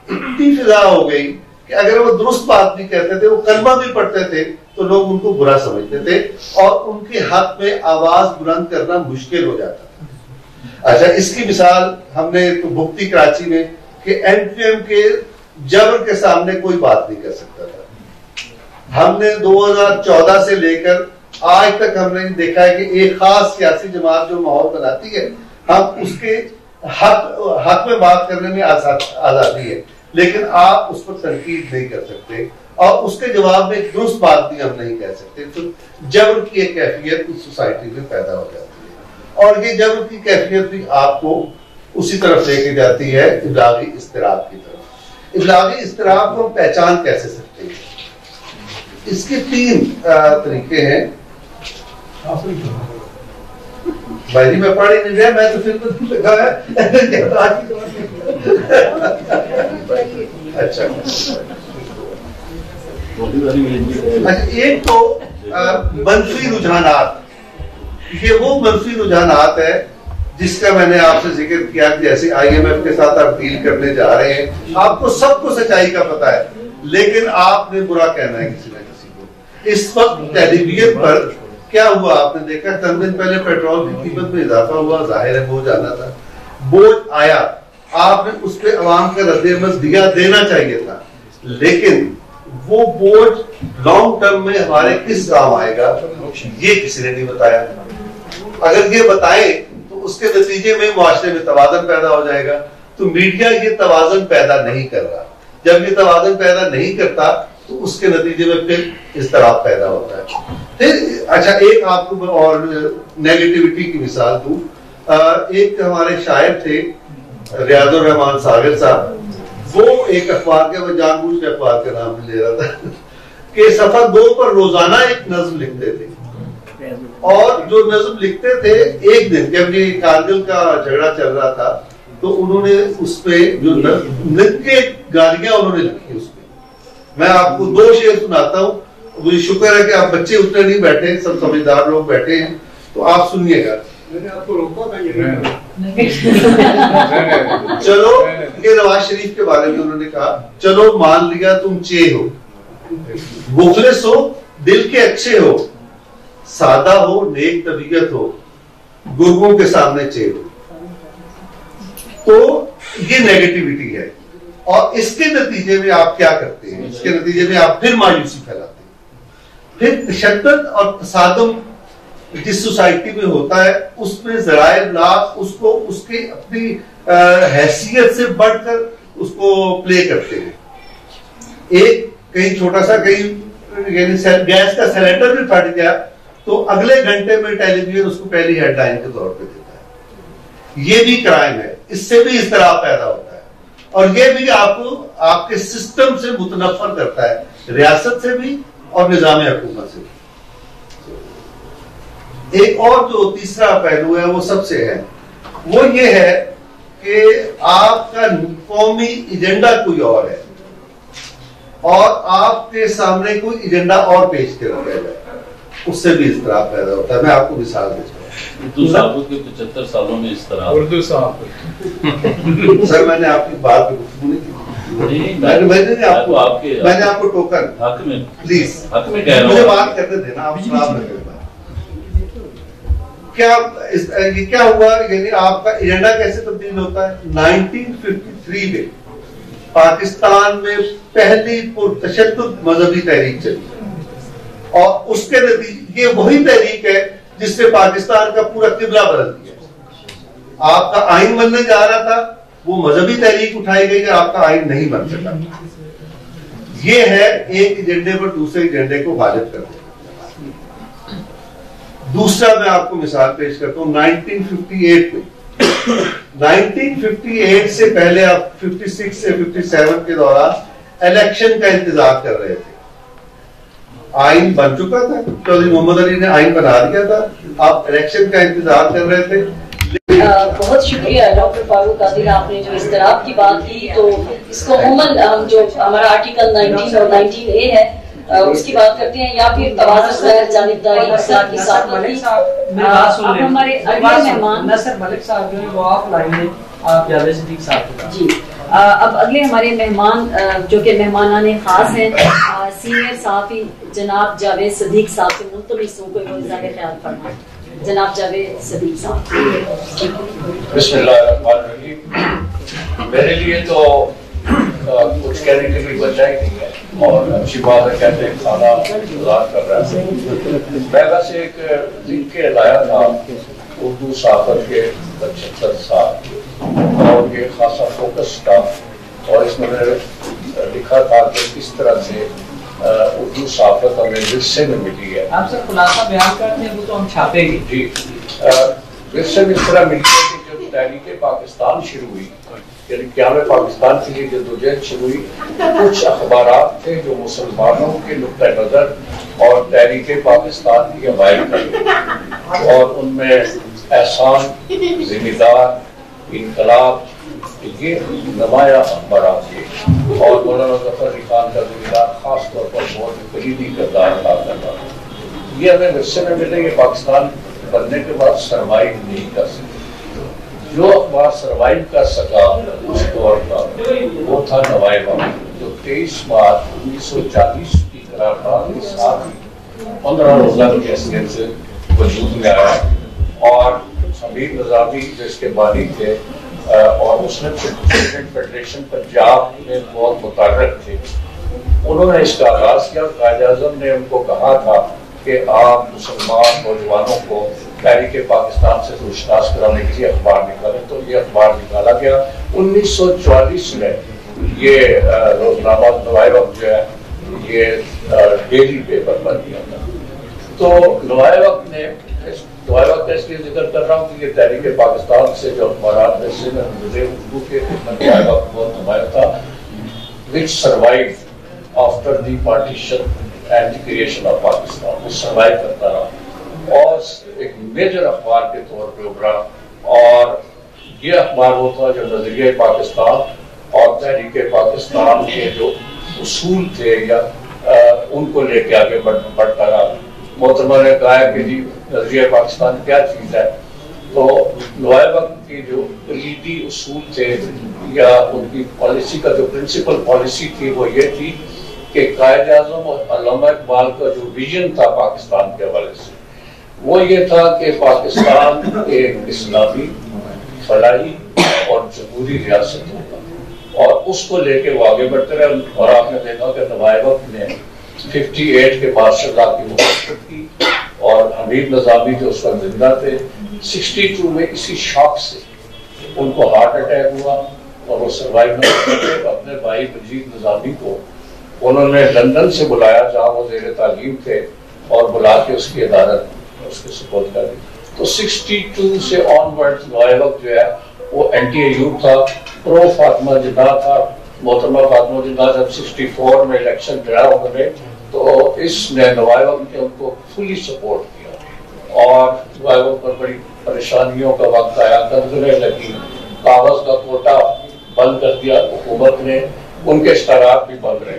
اتنی فضا ہو گئی کہ اگر وہ درست بات بھی کہتے تھے, وہ کلمہ بھی پڑھتے تھے, تو لوگ ان کو برا سمجھتے تھے اور ان کے حق میں آواز بلند کرنا مشکل ہو جاتا تھا. اچھا, اس کی مثال ہم نے تو بھگتی کراچی میں کہ این پی ایم کے جبر کے سامنے کوئی بات نہیں کر سکتا تھا. ہم نے 2014 سے لے کر آج تک ہم نے دیکھا ہے کہ ایک خاص سیاسی جماعت جو ماحول بناتی ہے, ہم اس کے حق میں بات کرنے میں آزادی ہے, لیکن آپ اس پر تنقید نہیں کر سکتے اور اس کے جواب میں ایک درست بات بھی ہم نہیں کہہ سکتے. تو جبر کی ایک کیفیت اس سوسائٹی میں پیدا ہو جاتی ہے, اور یہ جبر کی کیفیت بھی آپ کو اسی طرف لے کے جاتی ہے ابلاغی اضطراب کی طرف. ابلاغی اضطراب کو ہم پہچان کیسے سکتے ہیں؟ اس کے 3 طریقے ہیں. بھائی میں پڑھ ہی نہیں رہا, میں تو پھر لگا ہے. اچھا, ایک تو منفی رجحانات. یہ وہ منفی رجحانات ہے جس کا میں نے آپ سے ذکر کیا کہ جیسے آئی ایم ایف کے ساتھ آپ ڈیل کرنے جا رہے ہیں, آپ کو سب کو سچائی کا پتا ہے, لیکن آپ نے برا کہنا ہے کسی نہ کسی کو. اس وقت ٹیلی ویژن پر کیا ہوا آپ نے دیکھا, چند دن پہلے پیٹرول کی قیمت میں اضافہ ہوا, ظاہر ہے بوجھ آنا تھا, بوجھ آیا, آپ نے اس پہ عوام کا رد عمل دینا چاہیے تھا, لیکن وہ بوجھ لانگ ٹرم میں ہمارے کس کام آئے گا یہ کسی نے نہیں بتایا. اگر یہ بتائیں تو اس کے نتیجے میں معاشرے میں توازن پیدا ہو جائے گا. تو میڈیا یہ توازن پیدا نہیں کر رہا. جب یہ توازن پیدا نہیں کرتا تو اس کے نتیجے میں پھر اضطراب پیدا ہوتا ہے. پھر اچھا, ایک آپ کو اور نیگیٹیوٹی کی مثال دوں. ایک ہمارے شاعر تھے ریاض الرحمان ساغر صاحب, وہ ایک اخبار کے, میں جان بوجھ کے اخبار کا نام لے رہا تھا, کہ صفحہ 2 پر روزانہ ایک نظم لکھتے تھے, اور جو نظم لکھتے تھے ایک دن جب یہ کارگل کا جھگڑا چل رہا تھا تو انہوں نے اس پہ جو نت کے گالیاں انہوں نے لکھی اس پہ. میں آپ کو 2 شعر سناتا ہوں, مجھے شکر ہے کہ آپ بچے اتنے نہیں بیٹھے, سب سمجھدار لوگ بیٹھے ہیں, تو آپ سنیے گا. چلو, یہ نواز شریف کے بارے میں انہوں نے کہا, چلو مان لیا تم چے ہو, مخلص ہو, دل کے اچھے ہو, سادہ ہو, نیک طبیعت ہو, گرگوں کے سامنے چے ہو. تو یہ نیگیٹیوٹی ہے, اور اس کے نتیجے میں آپ کیا کرتے ہیں؟ اس کے نتیجے میں آپ پھر مایوسی پھیلاتے ہیں. پھر تشدد اور تصادم جس سوسائٹی میں ہوتا ہے اس میں ذرائع ابلاغ اس کو اس کی اپنی حیثیت سے بڑھ کر اس کو پلے کرتے ہیں. ایک کہیں چھوٹا سا کہیں یعنی گیس کا سلنڈر بھی پھٹ گیا تو اگلے گھنٹے میں ٹیلی ویژن اس کو پہلی ہیڈ لائن کے طور پہ دیتا ہے. یہ بھی کرائم ہے, اس سے بھی اضطراب پیدا ہوتا ہے, اور یہ بھی آپ کو آپ کے سسٹم سے متنفر کرتا ہے, ریاست سے بھی اور نظام حکومت سے بھی. ایک اور جو تیسرا پہلو ہے وہ سب سے ہے, وہ یہ ہے کہ آپ کا قومی ایجنڈا کوئی اور ہے. اور آپ کے سامنے کوئی ایجنڈا اور پیش کر دیا جائے، اس سے بھی اضطراب پیدا ہوتا ہے. میں آپ کو مثال دیتا ہوں. اردو صحافت کے 75 سالوں میں اضطراب. اردو صحافت سر میں نے آپ کی بات پہ گفتگو نہیں کی. میں نے آپ کو ٹوکن پلیز مجھے بات کرنے دینا. آپ خراب نہ کریں. کیا ہوا، یعنی آپ کا ایجنڈا کیسے تبدیل ہوتا ہے؟ 1953 میں پاکستان میں پہلی پرتشدد مذہبی تحریک چلی، اور اس کے نتیجے یہ وہی تحریک ہے جس نے پاکستان کا پورا قبلہ بدل دیا. آپ کا آئین بننے جا رہا تھا، وہ مذہبی تحریک اٹھائی گئی کہ آپ کا آئین نہیں بن سکا. یہ ہے ایک ایجنڈے پر دوسرے ایجنڈے کو غالب کرنا. دوسرا میں آپ کو مثال پیش کرتا ہوں. 1958 میں 1958 سے پہلے آپ 56 سے 57 کے دوران الیکشن کا انتظار کر رہے تھے. آئین بن چکا تھا، چودھری محمد علی نے آئین بنا دیا تھا، آپ الیکشن کا انتظار کر رہے تھے. بہت شکریہ ڈاکٹر فاروق قادری، آپ نے جو اضطراب کی بات کی، تو اس کو عموماً جو ہمارا آرٹیکل 19 اور 19A ہے اس کی بات کرتے ہیں، یا پھر توازن خیر جانبداری سب کی ساتھ ہمارے اگلے مہمان نصر ملک صاحب جو ہے وہ آف لائن ہے، آپ جاوید صدیق صاحب. جی اب اگلے ہمارے مہمان جو کہ مہمانان خاص ہیں، سینئر صحافی جناب جاوید صدیق صاحب سے ملتمس ہوں کوئی اظہار خیال فرمائیں. جناب جاوید صدیق صاحب. بسم اللہ الرحمن الرحیم. میرے لیے تو کچھ کہنے کے لیے بچا ہی نہیں ہے، اور اچھی بات ہے کہتے ہیں کھانا انتظار کر رہا ہے. میں بس ایک لکھ کے لایا تھا اردو صحافت کے 75 سال، اور یہ خاصا فوکس تھا، اور اس میں میں نے لکھا تھا کہ کس طرح سے اردو صحافت ہمیں ورثے میں ملی ہے. آپ سر خلاصہ بیان کرتے ہیں وہ تو ہم چھاپیں گے. جی ورثے میں اس طرح ملی ہے کہ جب تحریک پاکستان شروع ہوئی، یعنی قیام پاکستان کے لیے جدوجہد شروع ہوئی، کچھ اخبارات تھے جو مسلمانوں کے نقطہ نظر اور تحریک پاکستان کی حمایت کرتے، اور ان میں احسان، ذمہ دار، انقلاب، یہ نمایاں اخبارات تھے، اور مولانا ظفر علی خان کا ذمہ دار خاص طور پر بہت کلیدی کردار ادا کرتا. یہ ہمیں ورثے میں ملے. یہ پاکستان بننے کے بعد سروائیو نہیں کر سکے. جو اخبار سروائیو کر سکا اس دور کا وہ تھا نوائے وقت، جو 23 مارچ 1940 کی قرارداد کے ساتھ 15 روزہ کی حیثیت سے وجود میں آیا. اور حمید نظامی جو اس کے بانی تھے، اور اس نے فیڈریشن پنجاب میں بہت متحرک تھے، انہوں نے اس کا آغاز کیا. قائد اعظم نے ان کو کہا تھا کہ آپ مسلمان نوجوانوں کو تحریک پاکستان سے روشناس کرانے کے لیے اخبار نکالیں. تو یہ اخبار نکالا گیا. 1944 میں یہ روزنامہ نوائے وقت جو ہے یہ ڈیلی پیپر بن گیا تھا. تو نوائے وقت نے نوائے وقت کا اس لیے ذکر کر رہا ہوں کہ یہ تحریک پاکستان سے جو اخبارات ویسے میں مجھے اردو کے نوائے وقت بہت نمایاں تھا، which survived after the partition and the creation of Pakistan. وہ سروائیو کرتا رہا اور ایک میجر اخبار کے طور پہ ابھرا. اور یہ اخبار وہ تھا جو نظریہ پاکستان اور تحریک پاکستان کے جو اصول تھے یا ان کو لے کے آگے بڑھتا رہا. محترمہ نے کہا کہ جی نظریہ پاکستان کیا چیز ہے، تو نوائے وقت کی جو کلیدی اصول تھے یا ان کی پالیسی کا جو پرنسپل پالیسی تھی وہ یہ تھی کہ قائد اعظم اور علامہ اقبال کا جو ویژن تھا پاکستان کے حوالے سے وہ یہ تھا کہ پاکستان ایک اسلامی، فلاحی اور جمہوری ریاست ہوگا، اور اس کو لے کے وہ آگے بڑھتے رہے. اور آپ نے دیکھا کہ نوائے وقت نے 58 کے بادشاہ صاحب کی مخالفت کی، اور حمید نظامی جو اس وقت زندہ تھے 62 میں اسی شوق سے ان کو ہارٹ اٹیک ہوا اور وہ سروائیو نہ کر سکے. اپنے بھائی مجید نظامی کو انہوں نے لندن سے بلایا جہاں وہ زیر تعلیم تھے، اور بلا کے اس کی عدالت اس کے سپورٹ کر دی. تو 62 سے آن ورڈ نوائے وقت جو ہے وہ اینٹی ایوب تھا، پرو فاطمہ جناح تھا. محترمہ فاطمہ جناح جب 64 میں الیکشن لڑا انہوں نے، تو اس نے نوائے وقت نے ان کو فلی سپورٹ کیا، اور نوائے وقت پر بڑی پریشانیوں کا وقت آیا، کنزلیں لگی، کاغذ کا کوٹا بند کر دیا حکومت نے، ان کے اشتہارات بھی بند رہے.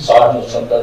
60, 70,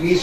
30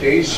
23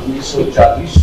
1940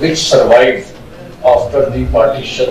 which survived after the partition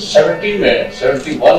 71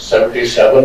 72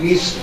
30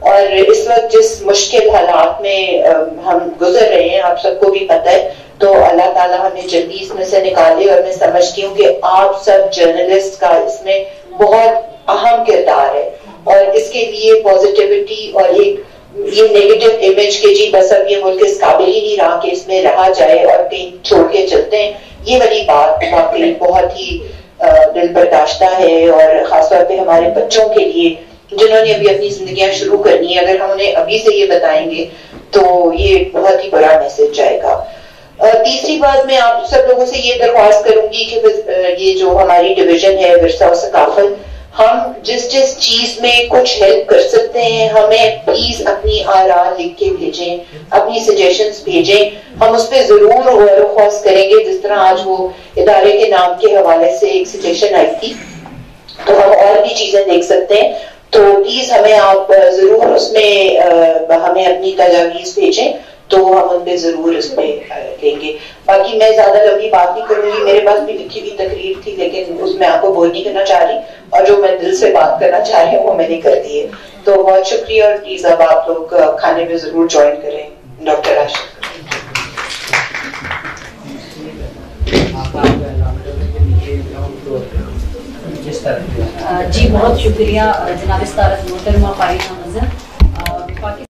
اور اس وقت جس مشکل حالات میں ہم گزر رہے ہیں آپ سب کو بھی پتہ ہے، تو اللہ تعالیٰ ہمیں جلدی اس میں سے نکالے. اور میں سمجھتی ہوں کہ آپ سب جرنلسٹ کا اس میں بہت اہم کردار ہے، اور اس کے لیے پازیٹیوٹی اور ایک یہ نیگیٹو امیج کے جی بس اب یہ ملک اس قابل ہی نہیں رہا کہ اس میں رہا جائے اور کہیں چھوڑ کے چلتے ہیں، یہ والی بات واقعی بہت ہی دل برداشتہ ہے. اور خاص طور پہ ہمارے بچوں کے لیے جنہوں نے ابھی اپنی زندگیاں شروع کرنی ہے، اگر ہم انہیں ابھی سے یہ بتائیں گے تو یہ بہت ہی بڑا میسج جائے گا. تیسری بات میں آپ سب لوگوں سے یہ درخواست کروں گی کہ یہ جو ہماری ڈویژن ہے ورثہ و ثقافت، ہم جس چیز میں کچھ ہیلپ کر سکتے ہیں ہمیں پلیز اپنی آراء لکھ کے بھیجیں، اپنی سجیشنز بھیجیں، ہم اس پہ ضرور غور و خوض کریں گے. جس طرح آج وہ ادارے کے نام کے حوالے سے ایک سجیشن آئی تھی، تو ہم اور بھی چیزیں دیکھ سکتے ہیں. تو پلیز ہمیں آپ ضرور اس میں ہمیں اپنی تجاویز بھیجیں، تو ہم ان پہ ضرور اس پہ لیں گے. باقی میں زیادہ لمبی بات نہیں کروں گی، میرے پاس بھی لکھی ہوئی تقریر تھی لیکن اس میں آپ کو بور نہیں کرنا چاہ رہی، اور جو میں دل سے بات کرنا چاہ رہی ہوں وہ میں نے کر دی ہے. تو بہت شکریہ، اور پلیز اب آپ لوگ کھانے میں ضرور جوائن کریں. ڈاکٹر راشد. جی بہت شکریہ جناب استعارت محترمہ فائزہ